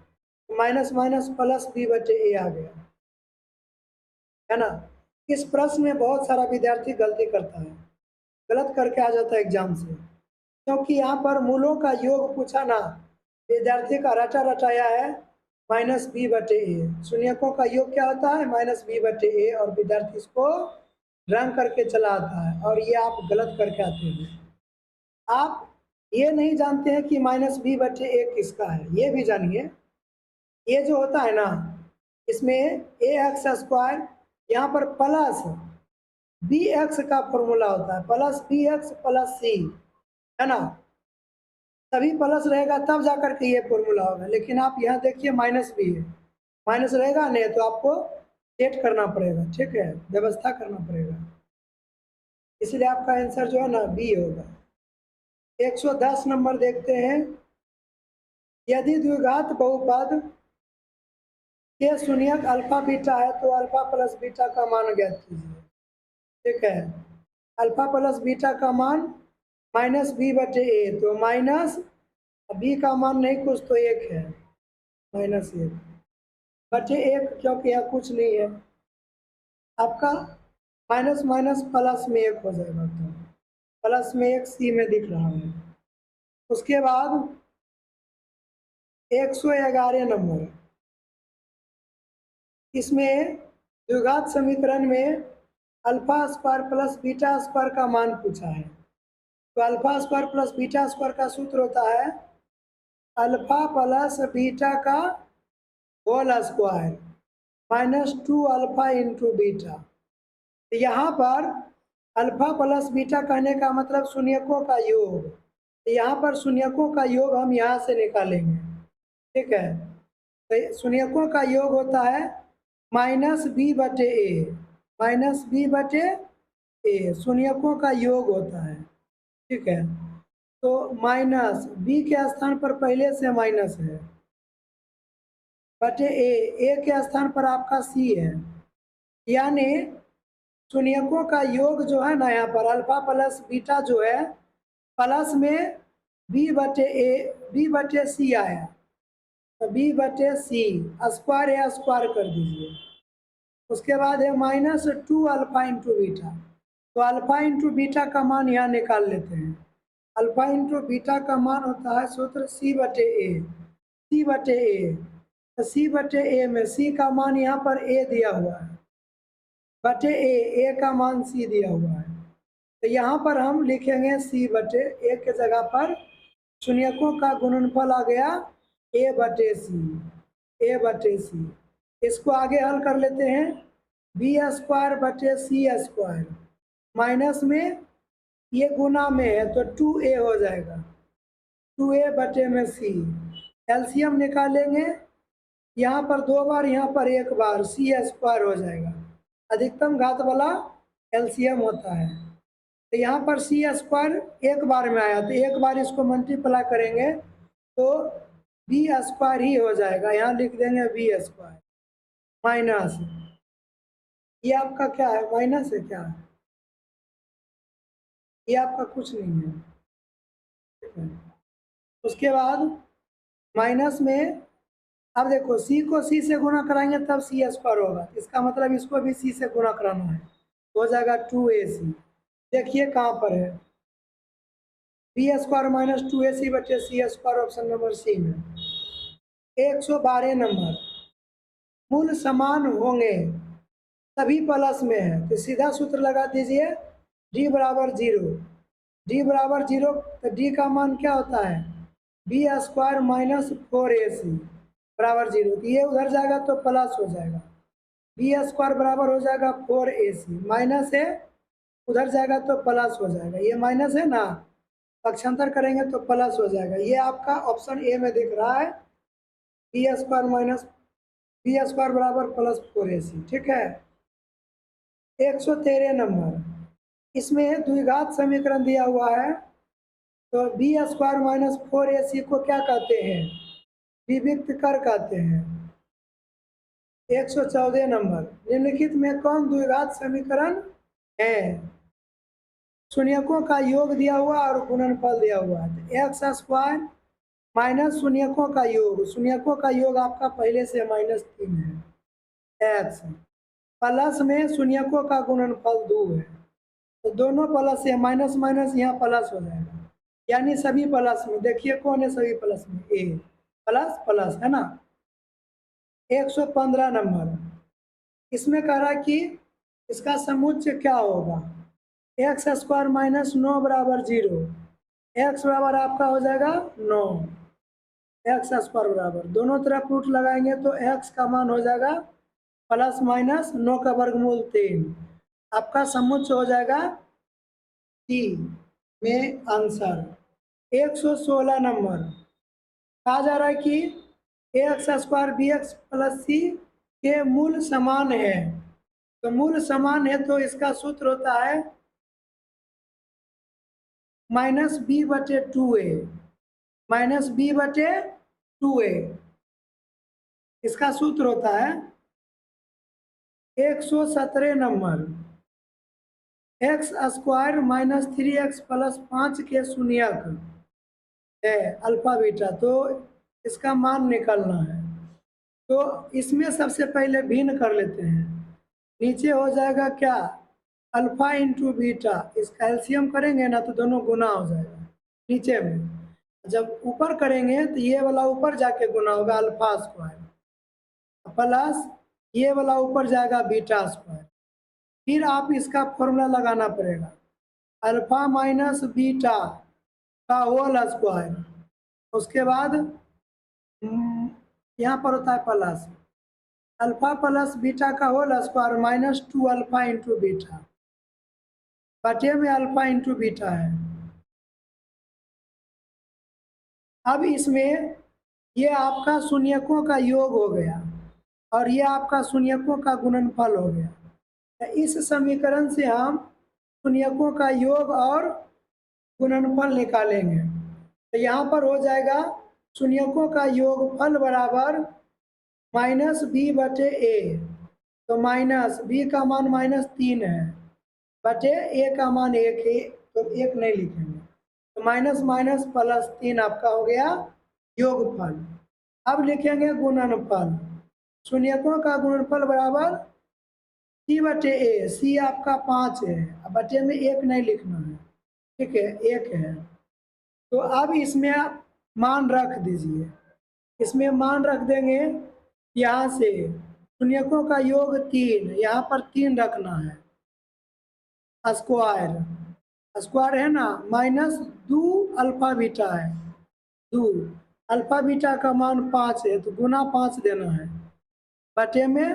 माइनस माइनस प्लस बी बटे ए आ गया, है ना। इस प्रश्न में बहुत सारा विद्यार्थी गलती करता है, गलत करके आ जाता है एग्जाम से, क्योंकि यहाँ पर मूलों का योग पूछा ना, विद्यार्थी का रटा रटाया है माइनस बी बटे ए, शून्यकों का योग क्या होता है माइनस बी बटे ए, और विद्यार्थी इसको रंग करके चला आता है, और ये आप गलत करके आते हैं। आप ये नहीं जानते हैं कि माइनस बी बटे ए किसका है, ये भी जानिए। ये जो होता है ना, इसमें ए एक्स स्क्वायर, यहाँ पर प्लस बी एक्स का फॉर्मूला होता है, प्लस बी एक्स प्लस सी, है ना, तभी प्लस रहेगा तब जाकर के ये फॉर्मूला होगा। लेकिन आप यहाँ देखिए माइनस भी है, माइनस रहेगा नहीं तो आपको सेट करना पड़ेगा, ठीक है, व्यवस्था करना पड़ेगा, इसलिए आपका आंसर जो है ना बी होगा। 110 नंबर देखते हैं, यदि द्विघात बहुपद के शून्यक अल्फा बीटा है तो अल्फा प्लस बीटा का मान ज्ञात कीजिए, ठीक है। अल्फा प्लस बीटा का मान माइनस बी बटे ए, तो माइनस बी का मान नहीं कुछ तो 1 है, माइनस 1 बटे 1, क्योंकि यहाँ कुछ नहीं है, आपका माइनस माइनस प्लस में 1 हो जाएगा, तो प्लस में 1 सी में दिख रहा है। उसके बाद 111 नंबर, इसमें द्विघात समीकरण में alpha square plus beta square का मान पूछा है, तो alpha square plus beta square का सूत्र होता है अल्फा प्लस बीटा का whole square minus 2 alpha into beta. यहाँ पर अल्फा प्लस बीटा कहने का मतलब शून्यकों का योग, तो यहाँ पर शून्यकों का योग हम यहाँ से निकालेंगे, ठीक है। तो शून्यकों का योग होता है माइनस बी बटे ए, माइनस बी बटे ए शून्यकों का योग होता है, ठीक है। तो माइनस बी के स्थान पर पहले से माइनस है बटे ए के स्थान पर आपका सी है, यानी शून्यकों का योग जो है ना, यहाँ पर अल्फा प्लस बीटा जो है प्लस में बी बटे सी आया, तो बी बटे सी स्क्वायर है, स्क्वायर कर दीजिए। उसके बाद है माइनस 2 अल्फा इंटू बीटा, तो अल्फा इंटू बीटा का मान यहाँ निकाल लेते हैं, अल्फा इंटू बीटा का मान होता है सूत्र सी बटे ए, सी बटे ए तो सी बटे ए में सी का मान यहाँ पर ए दिया हुआ है, बटे ए का मान सी दिया हुआ है। तो यहाँ पर हम लिखेंगे सी बटे ए के जगह पर शून्यकों का गुणनफल आ गया ए बटे सी, ए बटे सी। इसको आगे हल कर लेते हैं, बी स्क्वायर बटे सी स्क्वायर, माइनस में ये गुना में है तो 2a हो जाएगा, 2a बटे में सी। एलसीएम निकालेंगे, यहाँ पर 2 बार, यहाँ पर 1 बार, सी स्क्वायर हो जाएगा। अधिकतम घात वाला एलसीएम होता है। तो यहाँ पर सी स्क्वायर 1 बार में आया, तो 1 बार इसको मल्टीप्लाई करेंगे तो बी स्क्वायर ही हो जाएगा। यहाँ लिख देंगे बी स्क्वायर माइनस, ये आपका क्या है, माइनस है क्या, ये आपका कुछ नहीं है, ठीक है। उसके बाद माइनस में, अब देखो सी को सी से गुना कराएंगे तब सी स्क्वायर होगा, इसका मतलब इसको भी सी से गुना कराना है, हो जाएगा 2ac। देखिए कहाँ पर है, बी स्क्वायर माइनस 2ac बटे सी स्क्वायर, ऑप्शन नंबर सी में। 112 नंबर, मूल समान होंगे सभी प्लस में है, तो सीधा सूत्र लगा दीजिए, d बराबर 0, d बराबर 0, तो d का मान क्या होता है, बी स्क्वायर माइनस 4ac बराबर 0, तो ये उधर जाएगा तो प्लस हो जाएगा, बी स्क्वायर बराबर हो जाएगा 4ac, माइनस है उधर जाएगा तो प्लस हो जाएगा, ये माइनस है ना, पक्षांतर करेंगे तो प्लस हो जाएगा। ये आपका ऑप्शन ए में दिख रहा है, B square minus B square बराबर प्लस 4ac, ठीक है। 113 नंबर, इसमें द्विघात समीकरण दिया हुआ है, तो बी स्क्वायर माइनस 4ac को क्या कहते हैं, विविक्त कर कहते हैं। 114 नंबर, निम्नलिखित में कौन द्विघात समीकरण है, शून्यकों का योग दिया हुआ और गुणनफल दिया हुआ है। एक्स स्क्वायर माइनस शून्यकों का योग, शून्यकों का योग आपका पहले से -3 है, एक्स प्लस में शून्यकों का गुणनफल 2 है, तो दोनों प्लस है, माइनस माइनस यहाँ प्लस हो जाएगा, यानी सभी प्लस में। देखिए कौन है सभी प्लस में, ए प्लस प्लस है ना। 115 नंबर, इसमें कह रहा है कि इसका समुच्चय क्या होगा, एक्स स्क्वायर माइनस 9 बराबर 0, एक्स बराबर आपका हो जाएगा 9, एक्स स्क्वायर बराबर, दोनों तरफ रूट लगाएंगे तो एक्स का मान हो जाएगा प्लस माइनस 9 का वर्गमूल 3, आपका समुच्चय हो जाएगा सी में आंसर। 116 नंबर, कहा जा रहा है कि x square b x plus c के मूल समान है, तो मूल समान है तो इसका सूत्र होता है माइनस बी बटे 2a, माइनस बी बटे 2a, इसका सूत्र होता है। 117 number, x square minus 3x plus 5 के शून्यक है अल्फा बीटा, तो इसका मान निकालना है, तो इसमें सबसे पहले भिन्न कर लेते हैं, नीचे हो जाएगा क्या, अल्फा इंटू बीटा, इसका एलसीएम करेंगे ना तो दोनों गुना हो जाएगा नीचे में, जब ऊपर करेंगे तो ये वाला ऊपर जाके गुना होगा अल्फा स्क्वायर, प्लस ये वाला ऊपर जाएगा बीटा स्क्वायर, फिर आप इसका फॉर्मूला लगाना पड़ेगा, अल्फा माइनस बीटा का होल स्क्वायर, उसके बाद यहाँ पर होता है प्लस, अल्फा प्लस बीटा का whole square minus 2 alpha into beta, बटे में अल्फा इंटू बीटा है। अब इसमें ये आपका शून्यकों का योग हो गया और ये आपका शून्यकों का गुणनफल हो गया, तो इस समीकरण से हम शून्यकों का योग और गुणनफल निकालेंगे, तो यहाँ पर हो जाएगा शून्यकों का योगफल बराबर माइनस बी बटे ए, तो माइनस बी का मान -3 है बटे ए का मान 1 है, तो 1 नहीं लिखेंगे, तो माइनस माइनस प्लस 3 आपका हो गया योगफल। अब लिखेंगे गुणनफल, शून्यकों का गुणनफल बराबर सी बटे ए, सी आपका 5 है, बटे में 1 नहीं लिखना है, ठीक है 1 है, तो अब इसमें आप मान रख दीजिए, इसमें मान रख देंगे यहाँ से शून्यकों का योग 3, यहाँ पर 3 रखना है। स्क्वायर स्क्वायर है ना, माइनस 2 अल्फा बीटा है, 2 अल्फा बीटा का मान 5 है तो गुना 5 देना है, बटे में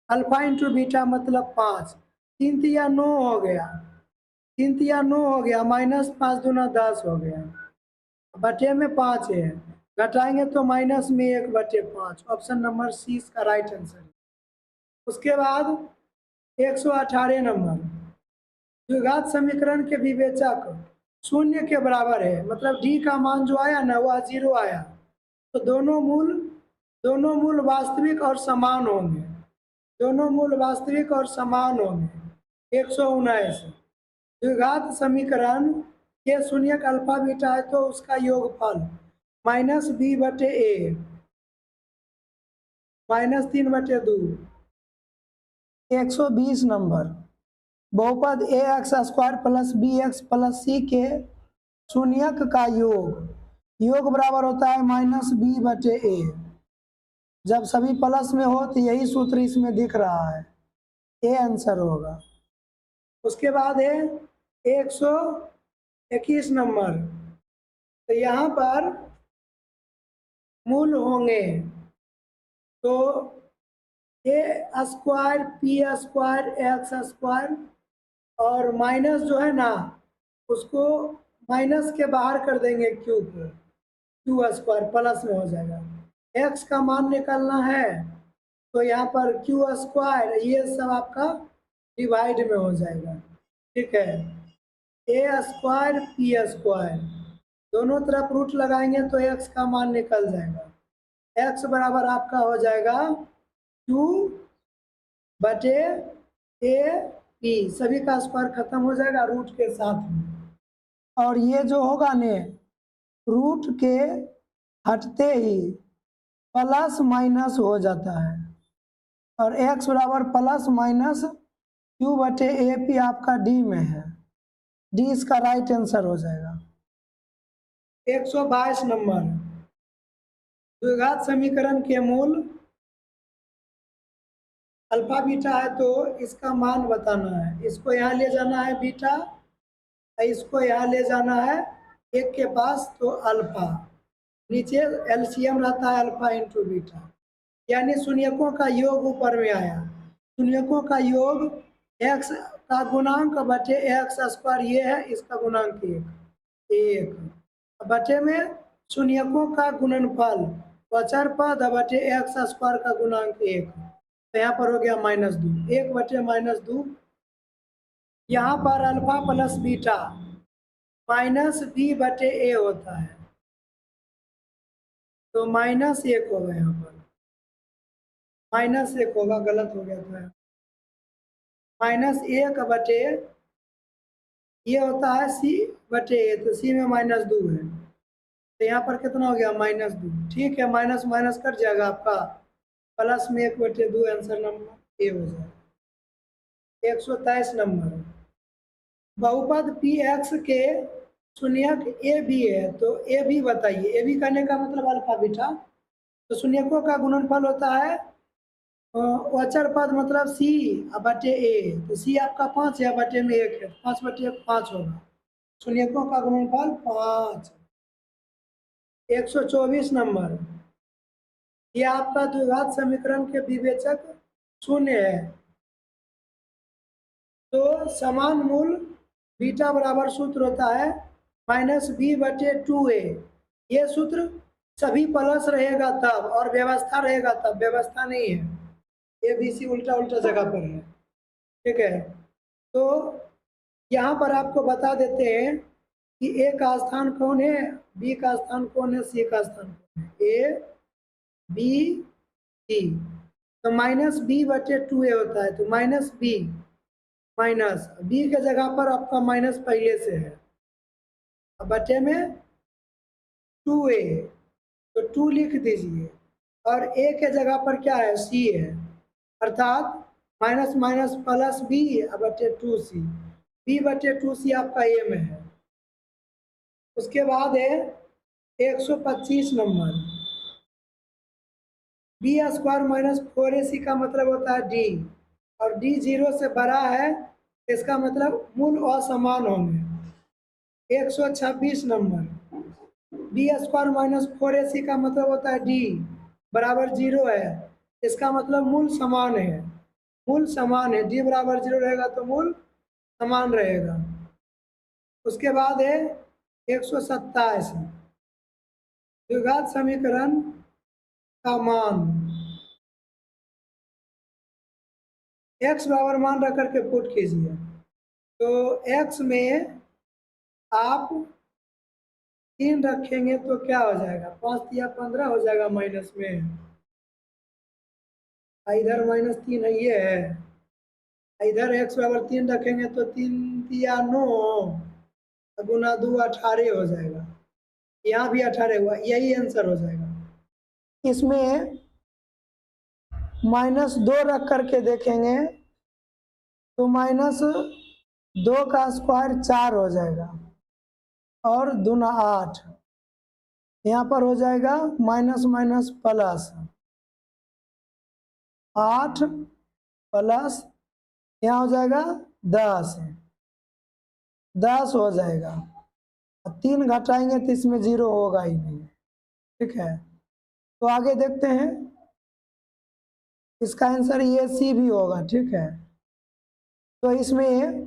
अल्फा इंटू बीटा मतलब 5, 3 तिया 9 हो गया, 3 तिया 9 हो गया, माइनस 5 दूना 10 हो गया, बटे में 5 है, घटाएंगे तो माइनस में 1/5। ऑप्शन नंबर सी इसका राइट आंसर है। उसके बाद 118 नंबर, द्विघात समीकरण के विवेचक शून्य के बराबर है, मतलब डी का मान जो आया ना वह 0 आया, तो दोनों मूल वास्तविक और समान होंगे, दोनों मूल वास्तविक और समान होंगे। 119, द्विघात समीकरण के शून्यक अल्फा बीटा है तो उसका योगफल माइनस बी बटे ए माइनस 3/2। 120 नंबर, बहुपद a x square plus b x plus c के शून्यक का योग बराबर होता है माइनस बी बटे ए। जब सभी प्लस में हो तो यही सूत्र इसमें दिख रहा है, ए आंसर होगा। उसके बाद है 121 नंबर, तो यहाँ पर मूल होंगे तो a square p square x square, और माइनस जो है ना उसको माइनस के बाहर कर देंगे क्यू को, क्यू स्क्वायर प्लस में हो जाएगा। एक्स का मान निकालना है तो यहाँ पर क्यू स्क्वायर ये सब आपका डिवाइड में हो जाएगा, ठीक है। ए स्क्वायर पी स्क्वायर दोनों तरफ रूट लगाएंगे तो एक्स का मान निकल जाएगा, एक्स बराबर आपका हो जाएगा क्यू बटे ए पी, सभी का स्क्वायर खत्म हो जाएगा रूट के साथ में, और ये जो होगा ने रूट के हटते ही प्लस माइनस हो जाता है, और x बराबर प्लस माइनस क्यू बटे ए पी आपका डी में है, डी इसका राइट आंसर हो जाएगा। 122 नंबर, द्विघात समीकरण के मूल अल्फा बीटा है तो इसका मान बताना है, इसको यहाँ ले जाना है बीटा, इसको यहाँ ले जाना है एक के पास तो अल्फा, नीचे एलसीएम रहता है अल्फा इंटू बीटा, यानी शून्यकों का योग ऊपर में आया, शून्यकों का योग x का गुणांक बटे एक्स स्क्वायर ये है, इसका गुणांक 1 बटे में शून्यकों का गुणनफल अचर पद बटे एक्स स्क्वायर का गुणांक 1, तो यहाँ पर हो गया -2, 1 बटे -2, यहाँ पर alpha plus beta minus B बटे ए होता है, तो -1 होगा, यहाँ पर -1 होगा, गलत हो गया था, -1 बटे ये होता है सी बटे ए, तो सी में -2 है, तो यहाँ पर कितना हो गया -2, ठीक है, माइनस माइनस कट जाएगा आपका, प्लस में 1/2 आंसर नंबर ए हो जाएगा। 123 नंबर, बहुपद पी एक्स के शून्यक ए बी है तो ए बी बताइए, ए बी करने का मतलब अल्फा बीटा, तो शून्यकों का गुणनफल होता है अचर पद मतलब सी बटे ए, तो सी आपका 5 है, बटे में 1 है, 5/1 5 होगा, शून्यकों का गुणनफल 5। 124 नंबर, ये आपका द्विघात समीकरण के विवेचक शून्य है तो समान मूल बीटा बराबर सूत्र होता है -b/2a, ये सूत्र सभी प्लस रहेगा तब और व्यवस्था रहेगा तब, व्यवस्था नहीं है, ए बी सी उल्टा उल्टा जगह पर है, ठीक है। तो यहाँ पर आपको बता देते हैं कि ए का स्थान कौन है, बी का स्थान कौन है, सी का स्थान कौन है, ए बी सी, तो -b/2a होता है, तो -b माइनस बी के जगह पर आपका माइनस पहले से है, अब बटे में 2a, तो 2 लिख दीजिए, और a के जगह पर क्या है c है, अर्थात माइनस माइनस प्लस b बटे 2c, b/2c आपका a में है। उसके बाद है 125 number, B square minus 4ac का मतलब होता है डी, और डी 0 से बड़ा है, इसका मतलब मूल असमान होंगे। 126 number, B square minus 4ac का मतलब होता है डी बराबर 0 है, इसका मतलब मूल समान है। मूल समान है, डी बराबर 0 रहेगा तो मूल समान रहेगा। उसके बाद है 127, द्विघात समीकरण का मान, x बराबर मान रख करके पुट कीजिए। तो x में आप 3 रखेंगे तो क्या हो जाएगा, 5 या 15 हो जाएगा माइनस में, इधर -3 है, ये है, इधर x बराबर 3 रखेंगे तो 3 या 9 गुना 2 18 हो जाएगा, यहाँ भी 18 हुआ, यही आंसर हो जाएगा। इसमें -2 रख करके देखेंगे तो -2 का स्क्वायर 4 हो जाएगा, और दूना 8, यहाँ पर हो जाएगा माइनस माइनस प्लस, 8 प्लस यहाँ हो जाएगा 10, 10 हो जाएगा। 3 घटाएंगे तो इसमें 0 होगा ही नहीं, ठीक है। तो आगे देखते हैं, इसका आंसर ये सी भी होगा, ठीक है। तो इसमें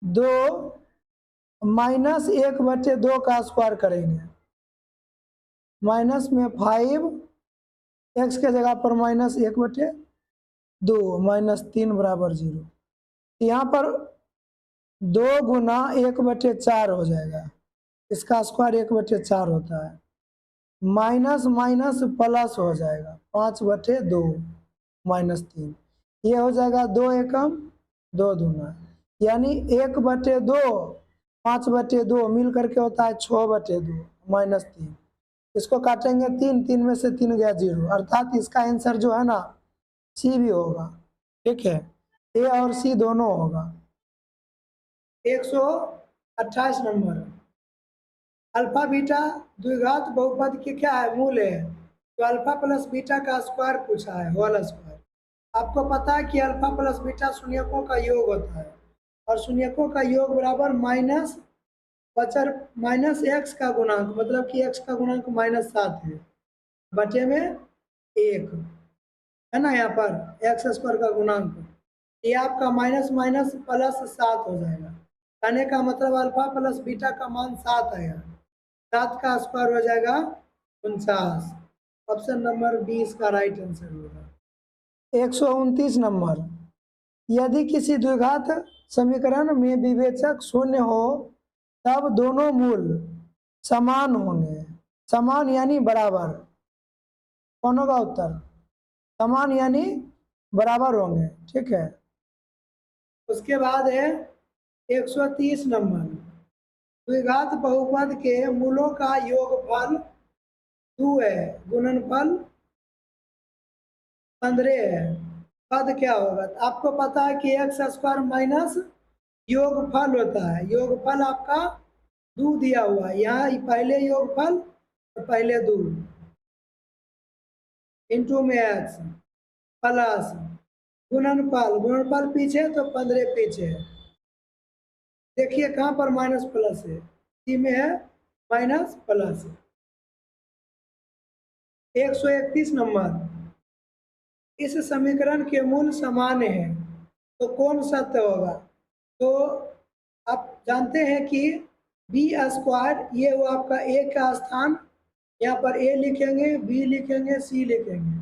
2 -1/2 का स्क्वायर करेंगे, माइनस में 5, x के जगह पर -1/2, -3 बराबर 0। यहाँ पर 2 गुना 1/4 हो जाएगा, इसका स्क्वायर 1/4 होता है, माइनस माइनस प्लस हो जाएगा, 5/2 -3, ये हो जाएगा 2 एकम 2 दूना, यानी 1/2 5/2 मिल करके होता है 6/2 -3, इसको काटेंगे 3, 3 में से 3 गया 0, अर्थात इसका आंसर जो है ना सी भी होगा, ठीक है, ए और सी दोनों होगा। 128 नंबर, अल्फा बीटा द्विघात बहुपद के क्या है, मूल है, तो अल्फा प्लस बीटा का स्क्वायर पूछा है, होल स्क्वायर। आपको पता है कि अल्फा प्लस बीटा शून्यकों का योग होता है, और शून्यकों का योग बराबर -x का गुणांक, मतलब कि x का गुणांक -7 है, बटे में 1 है ना, यहाँ पर एक्स स्क्वायर का गुणांक, ये आपका माइनस माइनस प्लस 7 हो जाएगा, कहने का मतलब अल्फा प्लस बीटा का मान 7 आएगा, 7 का स्क्वायर हो जाएगा 49, ऑप्शन नंबर 20 का राइट आंसर होगा। 129 नंबर, यदि किसी द्विघात समीकरण में विवेचक शून्य हो तब दोनों मूल समान होंगे, समान यानी बराबर, कौन होगा उत्तर, समान यानी बराबर होंगे, ठीक है। उसके बाद है 130 नंबर, द्विघात बहुपद के मूलों का योगफल 2 है, गुणनफल 15 है, पद क्या होगा, तो आपको पता है कि एक्स स्क्वायर माइनस योगफल होता है, योगफल आपका 2 दिया हुआ है, यहाँ पहले योगफल तो पहले 2 इंटू में एक्स प्लस गुणनफल, गुणनफल पीछे तो 15 पीछे है, देखिए कहाँ पर माइनस प्लस है, सी में है माइनस प्लस। 131 नंबर, इस समीकरण के मूल समान है तो कौन सत्य होगा, तो आप जानते हैं कि बी स्क्वायर, ये हुआ आपका ए का स्थान, यहाँ पर ए लिखेंगे, बी लिखेंगे, सी लिखेंगे,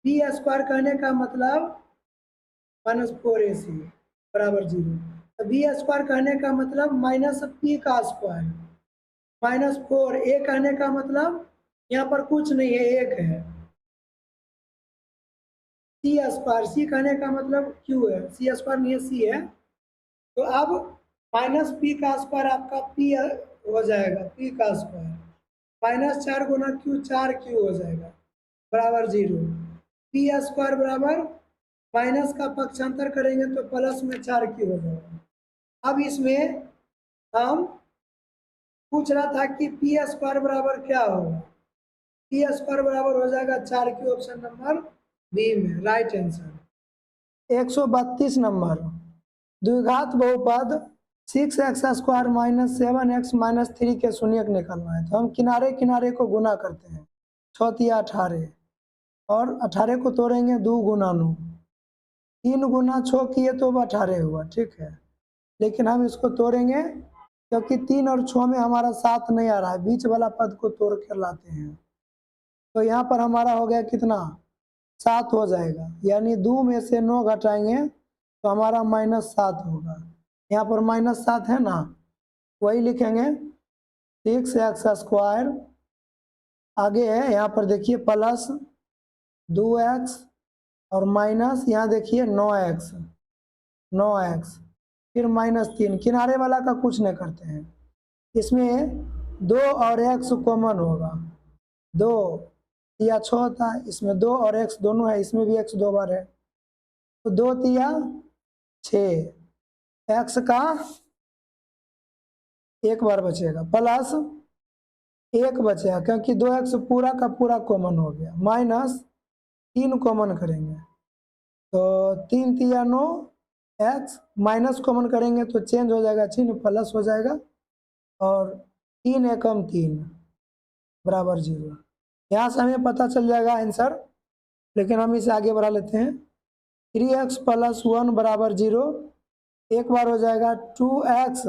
बी स्क्वायर कहने का मतलब -4ac बराबर 0, तो बी स्क्वायर कहने का मतलब -p का स्क्वायर, -4, ए कहने का मतलब यहाँ पर कुछ नहीं है, 1 है, सी स्क्वायर, सी कहने का मतलब क्यू है, सी स्क्वायर नहीं है, सी है, तो अब -p का स्क्वायर आपका p हो जाएगा, p का स्क्वायर, -4 गुना q 4q हो जाएगा बराबर 0, p स्क्वायर बराबर माइनस का पक्षांतर करेंगे तो प्लस में 4q हो जाएगा। अब इसमें हम पूछ रहा था कि p स्क्वायर बराबर क्या होगा, टी स्क्वायर बराबर हो जाएगा 4 की ऑप्शन नंबर बी में राइट आंसर। 132 नंबर द्विघात बहुपद 6x² माइनस 7x माइनस 3 के शून्यक निकालना है। तो हम किनारे किनारे को गुना करते हैं, 6 तिया 18 और 18 को तोड़ेंगे 2 गुना 9, 3 गुना 6 किए तो 18 हुआ, ठीक है। लेकिन हम इसको तोड़ेंगे क्योंकि 3 और 6 में हमारा 7 नहीं आ रहा है, बीच वाला पद को तोड़ कर लाते हैं। तो यहाँ पर हमारा हो गया कितना, 7 हो जाएगा, यानी 2 में से 9 घटाएंगे तो हमारा -7 होगा। यहाँ पर -7 है ना, वही लिखेंगे 6x², आगे है यहाँ पर देखिए प्लस 2x और माइनस यहाँ देखिए 9x, फिर -3, किनारे वाला का कुछ नहीं करते हैं, इसमें 2 और x कॉमन होगा, 2 तिया 6 होता है, इसमें 2 और x दोनों है, इसमें भी x 2 बार है, तो 2 तिया 6, x का 1 बार बचेगा प्लस 1 बचेगा क्योंकि 2x पूरा का पूरा कॉमन हो गया, -3 कॉमन करेंगे तो 3 तिया 9, x माइनस कॉमन करेंगे तो चेंज हो जाएगा चिन्ह, प्लस हो जाएगा और 3 एकम 3 बराबर 0। यहाँ से हमें पता चल जाएगा आंसर, लेकिन हम इसे आगे बढ़ा लेते हैं। 3x + 1 बराबर 0, एक बार हो जाएगा 2x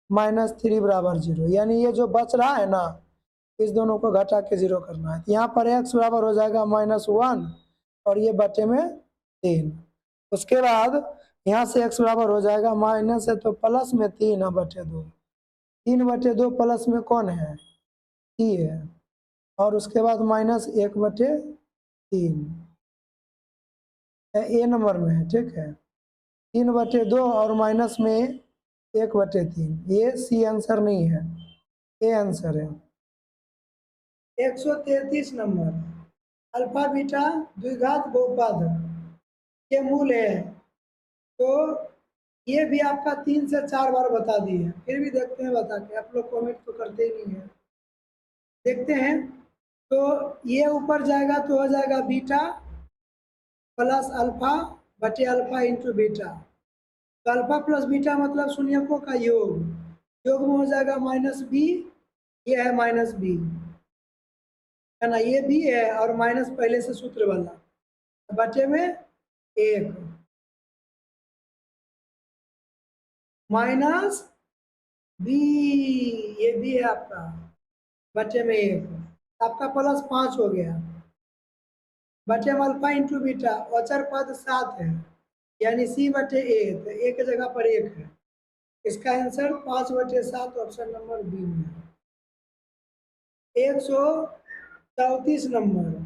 - 3 बराबर 0, यानी ये जो बच रहा है ना, इस दोनों को घटा के 0 करना है। यहाँ पर x बराबर हो जाएगा -1 और ये बटे में 3। उसके बाद यहाँ से x बराबर हो जाएगा माइनस है तो प्लस में 3/2, 3/2 प्लस में कौन है, t है, और उसके बाद -1/3 ए नंबर में है, ठीक है, 3/2 और माइनस में 1/3, ये सी आंसर नहीं है, ए आंसर है। 133 नंबर अल्फा बीटा द्विघात बहुपद के मूल है, तो ये भी आपका 3 से 4 बार बता दिए, फिर भी देखते हैं बता के, आप लोग कमेंट तो करते ही नहीं है। देखते हैं, तो ये ऊपर जाएगा तो हो जाएगा बीटा प्लस अल्फा बटे अल्फा इंटू बीटा, तो अल्फा प्लस बीटा मतलब शून्यकों का योग, योग में हो जाएगा -b, ये है -b है ना, ये भी है और माइनस पहले से सूत्र वाला, बटे में 1 -b, ये भी है आपका, बटे में 1, आपका +5 हो गया, बटे में अल्फा इंटू बीटा, अचर पद 7 है, यानी c/a, तो a की जगह पर 1 है, इसका आंसर 5/7 ऑप्शन नंबर बी में है। 134 नंबर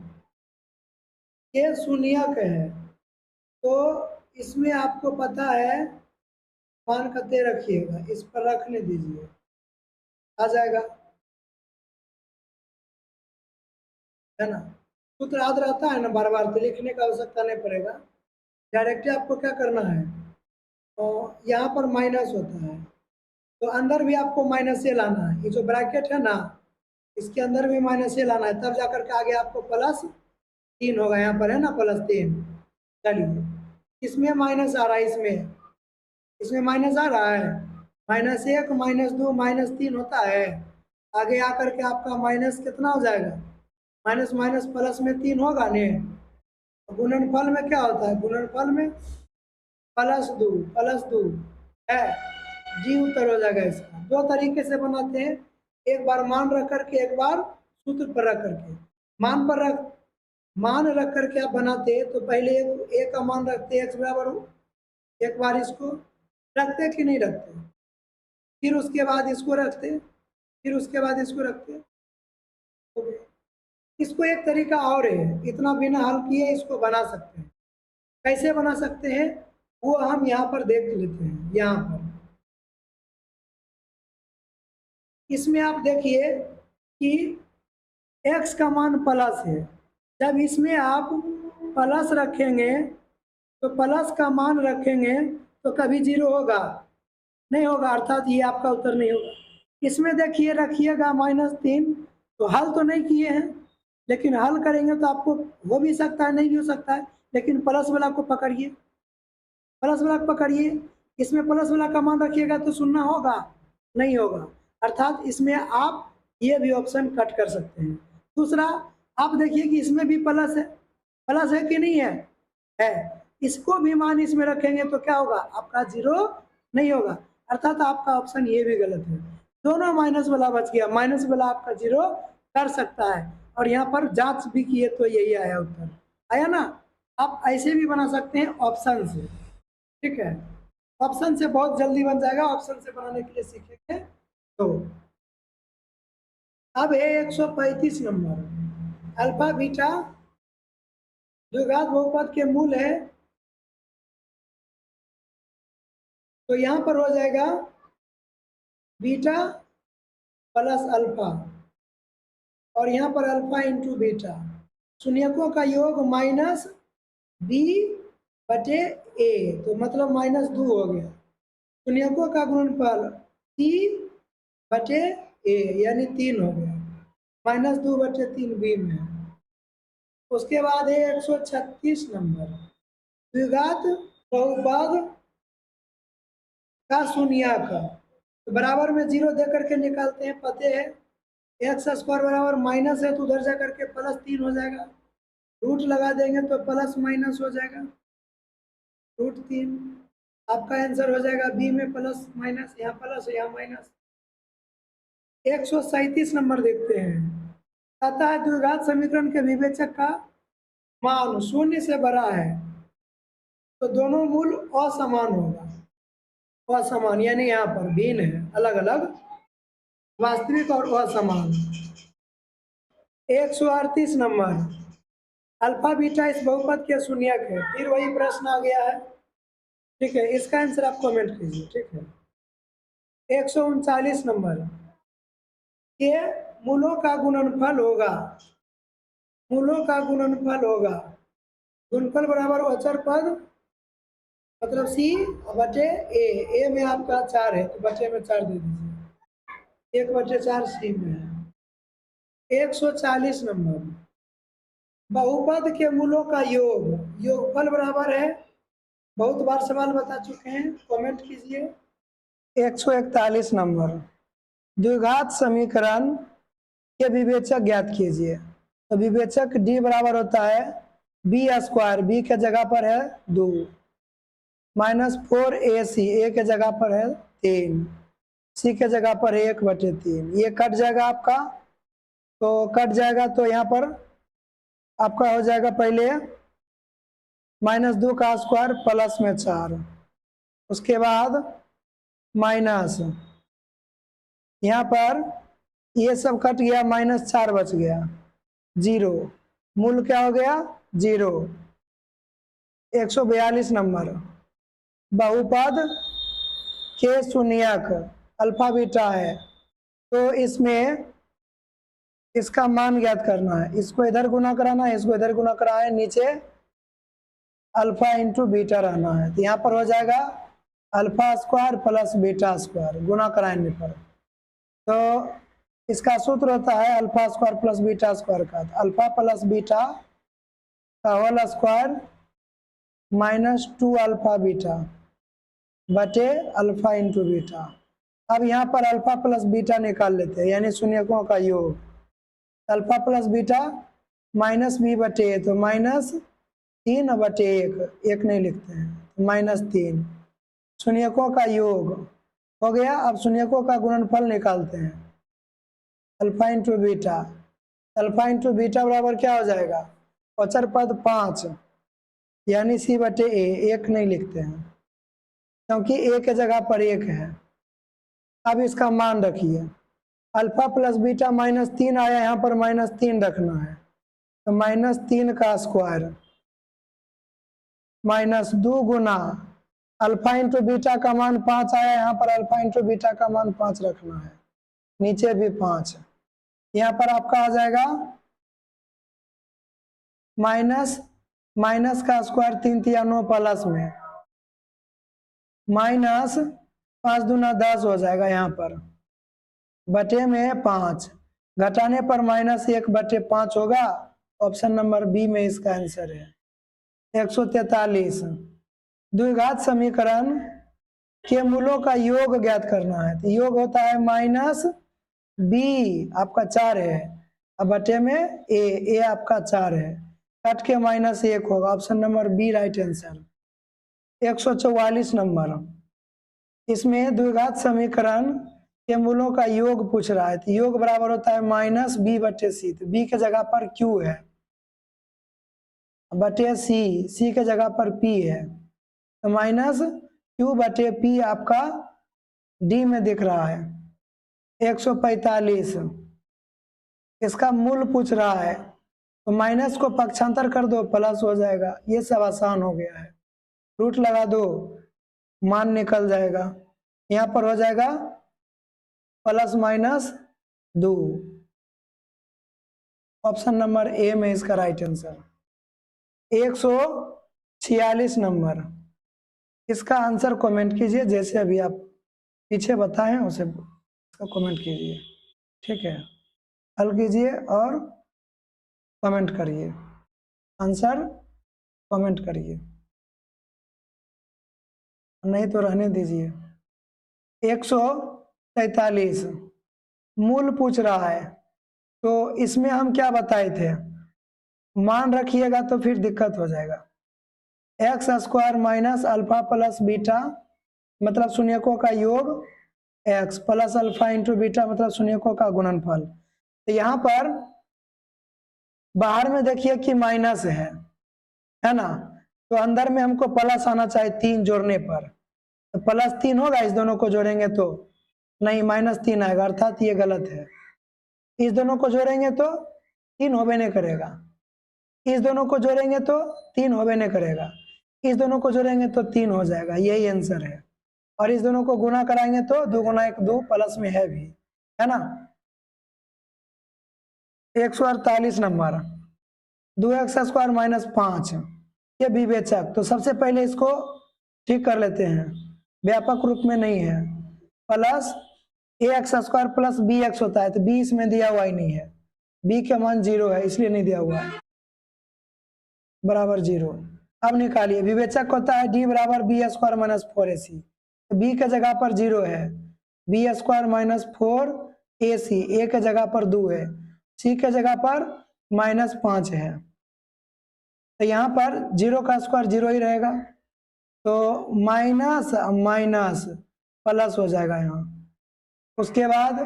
ये शून्यक है, तो इसमें आपको पता है, मान कते रखिएगा, इस पर रखने दीजिए, आ जाएगा, है ना, सूत्र याद रहता है ना, बार बार तो लिखने का आवश्यकता नहीं पड़ेगा, डायरेक्टली आपको क्या करना है, तो यहाँ पर माइनस होता है तो अंदर भी आपको माइनस से लाना है, ये जो ब्रैकेट है ना, इसके अंदर भी माइनस से लाना है, तब जाकर के आगे आपको +3 होगा, यहाँ पर है ना +3, चलिए इसमें माइनस आ रहा है, इसमें माइनस आ रहा है, -1 -2 -3 होता है, आगे आकर के आपका माइनस कितना हो जाएगा, माइनस माइनस प्लस में 3 होगा ने, गुणनफल में क्या होता है, गुणनफल में +2 है, जी उत्तर हो जाएगा इसका। 2 तरीके से बनाते हैं, एक बार मान रख करके, एक बार सूत्र पर रख करके। मान रख करके आप बनाते तो पहले एक का मान रखते x बराबर हो, एक बार इसको रखते कि नहीं रखते, फिर उसके बाद इसको रखते, फिर उसके बाद इसको रखते, इसको एक तरीका और है, इतना बिना हल किए इसको बना सकते हैं, कैसे बना सकते हैं वो हम यहाँ पर देख लेते हैं। यहाँ पर इसमें आप देखिए कि x का मान प्लस है, जब इसमें आप प्लस रखेंगे तो प्लस का मान रखेंगे तो कभी 0 होगा नहीं होगा, अर्थात ये आपका उत्तर नहीं होगा। इसमें देखिए रखिएगा -3, तो हल तो नहीं किए हैं, लेकिन हल करेंगे तो आपको हो भी सकता है, नहीं भी हो सकता है, लेकिन प्लस वाला को पकड़िए, प्लस वाला को पकड़िए। इसमें प्लस वाला का मान रखिएगा तो शून्य होगा, नहीं होगा, अर्थात इसमें आप ये भी ऑप्शन कट कर सकते हैं। दूसरा, आप देखिए कि इसमें भी प्लस है कि नहीं है, है। इसको भी मान इसमें रखेंगे तो क्या होगा, आपका जीरो नहीं होगा, अर्थात आपका ऑप्शन ये भी गलत है। दोनों माइनस वाला बच गया, माइनस वाला आपका जीरो कर सकता है, और यहाँ पर जांच भी किए तो यही आया उत्तर, आया ना। आप ऐसे भी बना सकते हैं ऑप्शन से, ठीक है, ऑप्शन से बहुत जल्दी बन जाएगा, ऑप्शन से बनाने के लिए सीखेंगे तो। अब है 135 नंबर, अल्फा बीटा द्विघात बहुपद के मूल है, तो यहां पर हो जाएगा बीटा प्लस अल्फा, और यहाँ पर अल्फा इंटू बीटा, शून्यकों का योग माइनस बी बटे ए, तो मतलब -2 हो गया। शून्यकों का गुणनफल सी बटे ए यानी 3 हो गया, -2 बटे 3 बी में। उसके बाद है 136 नंबर, द्विघात बहुपद का शून्यक, तो बराबर में 0 दे करके निकालते हैं, पते है एक्स स्क्वायर बराबर माइनस है तो उधर जा करके +3 हो जाएगा, रूट लगा देंगे तो प्लस माइनस हो जाएगा, √3। आपका आंसर हो जाएगा बी में प्लस माइनस, यहाँ प्लस यहाँ माइनस। 137 नंबर देखते हैं, कहता है द्विघात समीकरण के विवेचक का मान 0 से बड़ा है तो दोनों मूल असमान होगा, असमान यानी यहाँ पर भिन्न है, अलग अलग, वास्तविक और असमान। 138 नंबर, अल्फा बीटा इस बहुपद के शून्यक है, फिर वही प्रश्न आ गया है, ठीक है, इसका आंसर आप कमेंट कीजिए, ठीक है। 139 नंबर, के मूलों का गुणनफल होगा, मूलों का गुणनफल होगा, गुणनफल बराबर अचर पद मतलब सी बटे ए में आपका 4 है तो बटे में 4 दे दीजिए, 1/4 सी में है। 140 नंबर, बहुपद के मूलों का योग, योगफल बराबर है, बहुत बार सवाल बता चुके हैं, कमेंट कीजिए। 141 नंबर, द्विघात समीकरण के विवेचक ज्ञात कीजिए, तो विवेचक डी बराबर होता है बी स्क्वायर, बी के जगह पर है 2, -4ac, ए के जगह पर है 3, सी के जगह पर है 1/3, ये कट जाएगा आपका, तो कट जाएगा तो यहाँ पर आपका हो जाएगा पहले -2 का स्क्वायर प्लस में 4, उसके बाद माइनस, यहाँ पर ये सब कट गया, -4 बच गया, 0, मूल क्या हो गया 0। 142 नंबर, बहुपद के शून्यक अल्फा बीटा है, तो इसमें इसका मान ज्ञात करना है, इसको इधर गुना कराना है, इसको इधर गुना कराना है, नीचे अल्फा इंटू बीटा रहना है, तो यहाँ पर हो जाएगा alpha square plus beta square, गुना कराने पर, तो इसका सूत्र होता है alpha square plus beta square का, तो अल्फा प्लस बीटा का होल स्क्वायर -2 अल्फा बीटा बटे अल्फा इंटू बीटा। अब यहाँ पर अल्फा प्लस बीटा निकाल लेते हैं, यानी शून्यकों का योग, अल्फा प्लस बीटा -b बटे, तो -3 बटे 1, 1 नहीं लिखते हैं, -3, शून्यकों का योग हो गया। अब शून्यकों का गुणनफल निकालते हैं, alpha into beta, alpha into beta बराबर क्या हो जाएगा, अचर पद 5 यानी सी बटे ए, 1 नहीं लिखते हैं क्योंकि ए के जगह पर 1 है। अब इसका मान रखिए, अल्फा प्लस बीटा -3 आया, यहाँ पर -3 रखना है, तो -3 का स्क्वायर -2 गुना अल्फा इंटू बीटा का मान 5 आया, यहाँ पर अल्फा इंटू बीटा का मान 5 रखना है, नीचे भी 5, यहाँ पर आपका आ जाएगा माइनस का स्क्वायर 3 तिया 9 प्लस में -5 दूना 10 हो जाएगा, यहाँ पर बटे में 5, घटाने पर -1/5 होगा। ऑप्शन नंबर बी में इसका आंसर है। 143 द्विघात समीकरण के मूलों का योग ज्ञात करना है। तो योग होता है -b, आपका 4 है, अब बटे में ए आपका 4 है, कट के -1 होगा। Option number B right answer. 144 number, इसमें द्विघात समीकरण के मूलों का योग पूछ रहा है। तो योग बराबर होता है -b/c। तो b के जगह पर q है, बटे c के जगह पर p है, तो -q/p आपका d में दिख रहा है। 145 इसका मूल पूछ रहा है, तो माइनस को पक्षांतर कर दो, प्लस हो जाएगा। ये सब आसान हो गया है, रूट लगा दो, मान निकल जाएगा। यहाँ पर हो जाएगा ±2। ऑप्शन नंबर ए में इसका राइट आंसर। 146 नंबर, इसका आंसर कमेंट कीजिए, जैसे अभी आप पीछे बताए हैं उसे इसका कमेंट कीजिए, ठीक है। हल कीजिए और कमेंट करिए, आंसर कमेंट करिए, नहीं तो रहने दीजिए। 143 मूल पूछ रहा है, तो इसमें हम क्या बताए थे, मान रखिएगा तो फिर दिक्कत हो जाएगा। x² - अल्फा प्लस बीटा मतलब शून्यकों का योग, x plus alpha into beta मतलब शून्यकों का गुणनफल। तो यहाँ पर बाहर में देखिए कि माइनस है ना, तो अंदर में हमको प्लस आना चाहिए 3 जोड़ने पर, तो +3 होगा। इस दोनों को जोड़ेंगे तो नहीं, -3 आएगा, अर्थात ये गलत है। इस दोनों को जोड़ेंगे तो 3 होबे नहीं करेगा, इस दोनों को जोड़ेंगे तो 3 होबे नहीं करेगा, इस दोनों को जोड़ेंगे तो 3 हो जाएगा, यही आंसर है। और इस दोनों को गुना कराएंगे तो 2 × 1 2 प्लस में है भी, है ना। 148 नंबर, 2x² - 5 ये विवेचक। तो सबसे पहले इसको ठीक कर लेते हैं, व्यापक रूप में नहीं है, प्लस ax² प्लस bx होता है, तो b इसमें दिया हुआ ही नहीं है, b का मान 0 है इसलिए नहीं दिया हुआ है, बराबर 0। अब निकालिए, विवेचक होता है d बराबर b² - 4ac, तो b के जगह पर 0 है, b² - 4ac, a के जगह पर 2 है, c के जगह पर -5 है, तो यहाँ पर 0 का स्क्वायर 0 ही रहेगा, तो माइनस माइनस प्लस हो जाएगा यहाँ। उसके बाद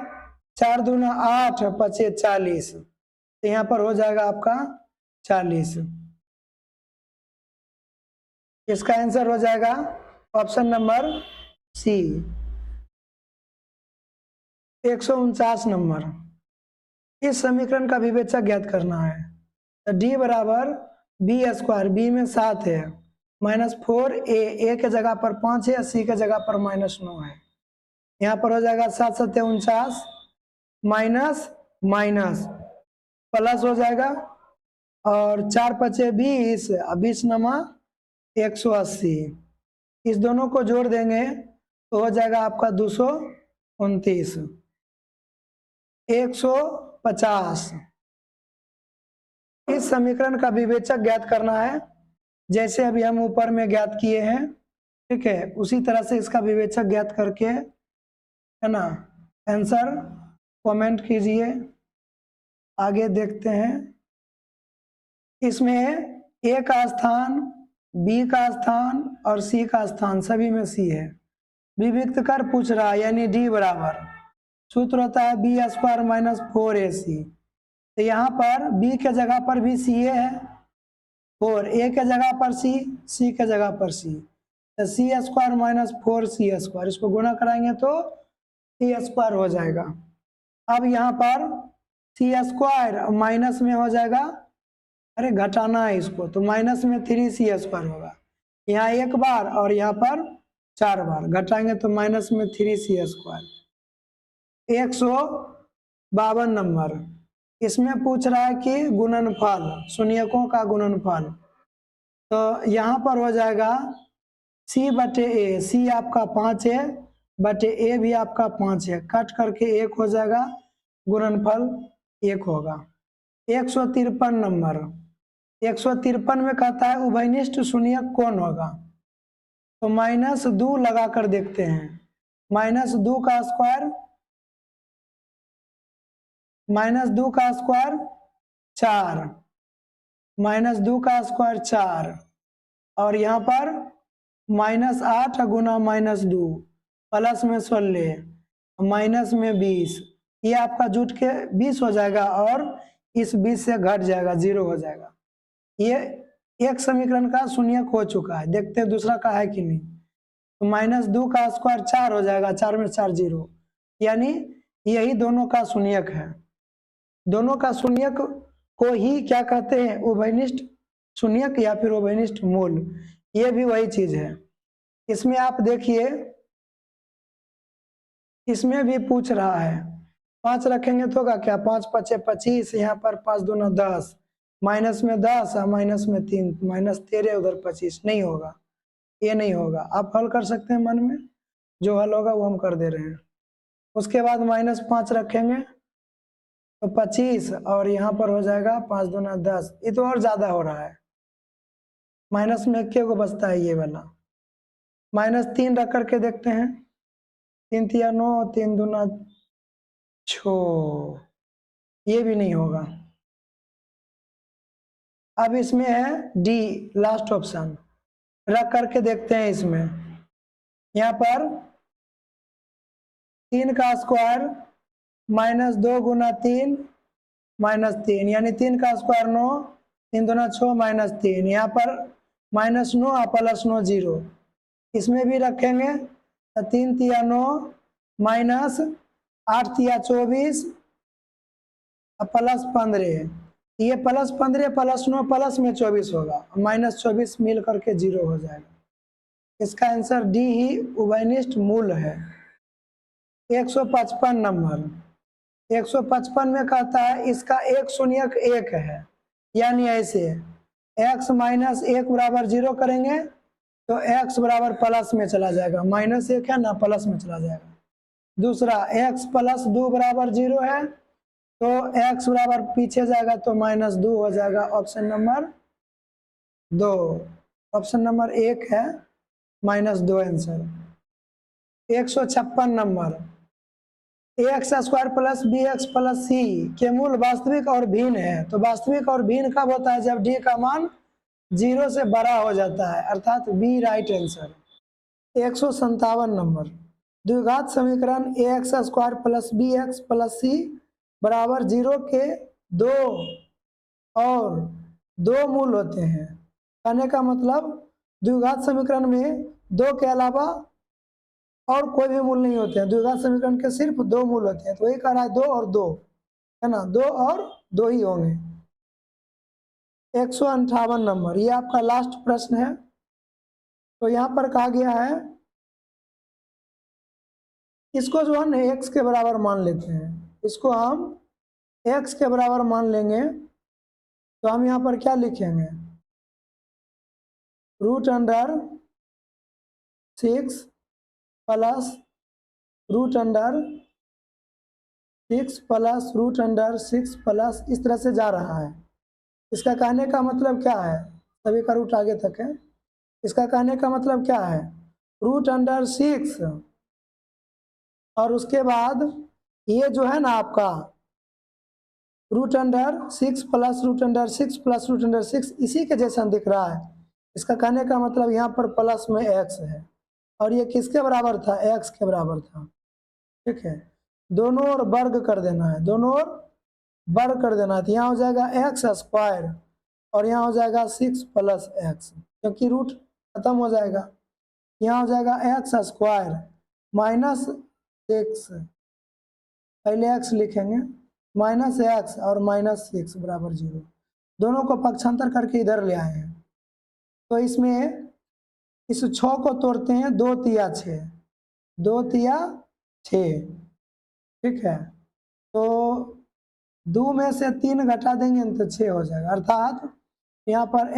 4 दूना 8 पचे 40, तो यहाँ पर हो जाएगा आपका 40। इसका आंसर हो जाएगा ऑप्शन नंबर सी। 149 नंबर, इस समीकरण का विवेचक ज्ञात करना है। तो d बराबर b², b में 7 है, -4a के जगह पर 5 है, c के जगह पर -9 है, यहाँ पर हो जाएगा 7 × 7 = 49, माइनस माइनस प्लस हो जाएगा, और 4 × 5 = 20, 20 नमा 180, इस दोनों को जोड़ देंगे तो हो जाएगा आपका 229। 150, इस समीकरण का विवेचक ज्ञात करना है, जैसे अभी हम ऊपर में ज्ञात किए हैं, ठीक है, उसी तरह से इसका विवेचक ज्ञात करके, है ना, आंसर कमेंट कीजिए। आगे देखते हैं, इसमें ए का स्थान, बी का स्थान और सी का स्थान सभी में सी है, विविक्त कर पूछ रहा है, यानी डी बराबर सूत्र होता है b² - 4ac, तो यहाँ पर b के जगह पर भी सी है, और a के जगह पर c के जगह पर c, तो c² - 4c², इसको गुणा कराएंगे तो c² हो जाएगा। अब यहाँ पर c² माइनस में हो जाएगा, अरे घटाना है इसको, तो माइनस में 3c² होगा, यहाँ एक बार और यहाँ पर 4 बार घटाएंगे तो माइनस में 3c²। 152 नंबर, इसमें पूछ रहा है कि गुणनफल, शून्यकों का गुणनफल, तो यहाँ पर हो जाएगा c/a, c आपका 5 है, बटे a भी आपका 5 है, कट करके 1 हो जाएगा गुणनफल, 1 होगा। 153 नंबर, 153 में कहता है उभयनिष्ठ शून्यक कौन होगा। तो -2 लगा कर देखते हैं। -2 का स्क्वायर, -2 का स्क्वायर 4, -2 का स्क्वायर 4, और यहाँ पर -8 गुना -2 प्लस में 16 माइनस में 20, ये आपका जुट के 20 हो जाएगा और इस 20 से घट जाएगा, 0 हो जाएगा। ये एक समीकरण का शून्यक हो चुका है। देखते हैं दूसरा का है कि नहीं। तो -2 का स्क्वायर 4 हो जाएगा, 4 में 4 0, यानी यही दोनों का शून्यक है। दोनों का शून्यक को ही क्या कहते हैं, उभयनिष्ठ शून्यक या फिर उभयनिष्ठ मूल। ये भी वही चीज है। इसमें आप देखिए, इसमें भी पूछ रहा है 5 रखेंगे तो होगा क्या, 5 5 25, यहाँ पर 5 दूना 10, माइनस में 10 और माइनस में 3, -13, उधर 25, नहीं होगा, ये नहीं होगा। आप हल कर सकते हैं मन में, जो हल होगा वो हम कर दे रहे हैं। उसके बाद -5 रखेंगे तो 25, और यहाँ पर हो जाएगा 5 दूना 10, ये तो और ज्यादा हो रहा है। माइनस में 1 को बचता है ये वाला। -3 रख करके देखते हैं, 3 तिया 9, 3 दूना 6, ये भी नहीं होगा। अब इसमें है डी, लास्ट ऑप्शन, रख करके देखते हैं। इसमें यहाँ पर 3 का स्क्वायर -2 गुना 3 -3, यानी 3 का स्क्वायर 9, 3 दूना 6 -3, यहाँ पर -9 प्लस 9 0, इसमें भी रखेंगे तो 3 तिया 9 -8 तिया 24 प्लस 15, ये +15 प्लस 9 प्लस में 24 होगा, -24 मिल करके 0 हो जाएगा। इसका आंसर डी ही उभयनिष्ठ मूल है। 155 नंबर, 155 में कहता है इसका एक शून्यक 1 है, यानी ऐसे x - 1 बराबर 0 करेंगे तो x बराबर प्लस में चला जाएगा, -1 है ना, प्लस में चला जाएगा। दूसरा x + 2 बराबर 0 है तो x बराबर पीछे जाएगा तो -2 हो जाएगा। ऑप्शन नंबर 2, ऑप्शन नंबर 1 है -2 answer. 156 number, ax² + bx + c के मूल वास्तविक और भिन्न है। तो वास्तविक और भिन्न कब होता है, जब d का मान 0 से बड़ा हो जाता है, अर्थात बी राइट आंसर। 157 नंबर, द्विघात समीकरण ax² + bx + c बराबर 0 के 2 और 2 मूल होते हैं। कहने का मतलब द्विघात समीकरण में 2 के अलावा और कोई भी मूल नहीं होते हैं। द्विघात समीकरण के सिर्फ 2 मूल होते हैं, तो वही कह रहा है 2 और 2, है ना, 2 और 2 ही होंगे। 158 नंबर, ये आपका लास्ट प्रश्न है। तो यहाँ पर कहा गया है, इसको जो है ना x के बराबर मान लेते हैं, इसको हम x के बराबर मान लेंगे। तो हम यहाँ पर क्या लिखेंगे, √6 प्लस √6 प्लस √6 प्लस, इस तरह से जा रहा है। इसका कहने का मतलब क्या है, सभी का रूट आगे तक है। इसका कहने का मतलब क्या है, √6 और उसके बाद ये जो है ना आपका √6 प्लस √6 प्लस √6 इसी के जैसा दिख रहा है। इसका कहने का मतलब यहाँ पर प्लस में x है, और ये किसके बराबर था, x के बराबर था। ठीक है, दोनों ओर वर्ग कर देना है, दोनों ओर वर्ग कर देना है। तो यहाँ हो जाएगा x² और यहाँ हो जाएगा 6 + x, क्योंकि रूट खत्म हो जाएगा। यहाँ हो जाएगा x² -6, पहले x लिखेंगे, -x और -6 बराबर 0, दोनों को पक्षांतर करके इधर ले आए हैं। तो इसमें इस 6 को तोड़ते हैं, 2 तिया 6, 2 तिया 6, ठीक है। तो 2 में से 3 घटा देंगे तो 6 हो जाएगा, अर्थात यहाँ पर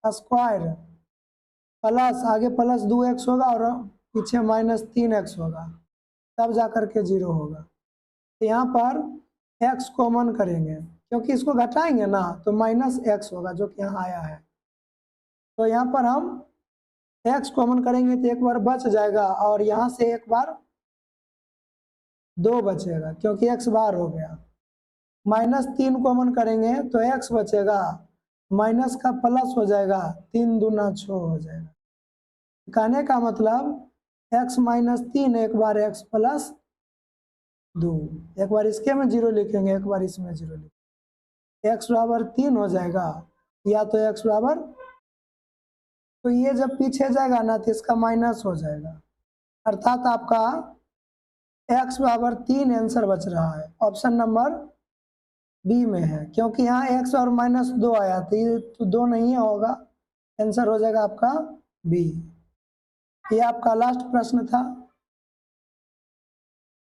x² प्लस आगे प्लस 2x होगा और पीछे -3x होगा, तब जा करके 0 होगा। तो यहाँ पर एक्स कॉमन करेंगे, क्योंकि इसको घटाएंगे ना तो माइनस एक्स होगा जो कि यहाँ आया है। तो यहाँ पर हम एक्स कॉमन करेंगे तो एक बार बच जाएगा और यहाँ से एक बार 2 बचेगा क्योंकि एक्स बाहर हो गया। -3 कॉमन करेंगे तो एक्स बचेगा, माइनस का प्लस हो जाएगा, 3 दूना 6 हो जाएगा। कहने का मतलब x -3 एक बार x प्लस 2, एक बार इसके में 0 लिखेंगे, एक बार इसमें 0 लिखेंगे, x बराबर 3 हो जाएगा या तो x बराबर, तो ये जब पीछे जाएगा ना तो इसका माइनस हो जाएगा, अर्थात आपका x बराबर 3 आंसर बच रहा है, ऑप्शन नंबर बी में है, क्योंकि यहाँ x और -2 आया तो ये तो 2 नहीं होगा, आंसर हो जाएगा आपका बी। ये आपका लास्ट प्रश्न था।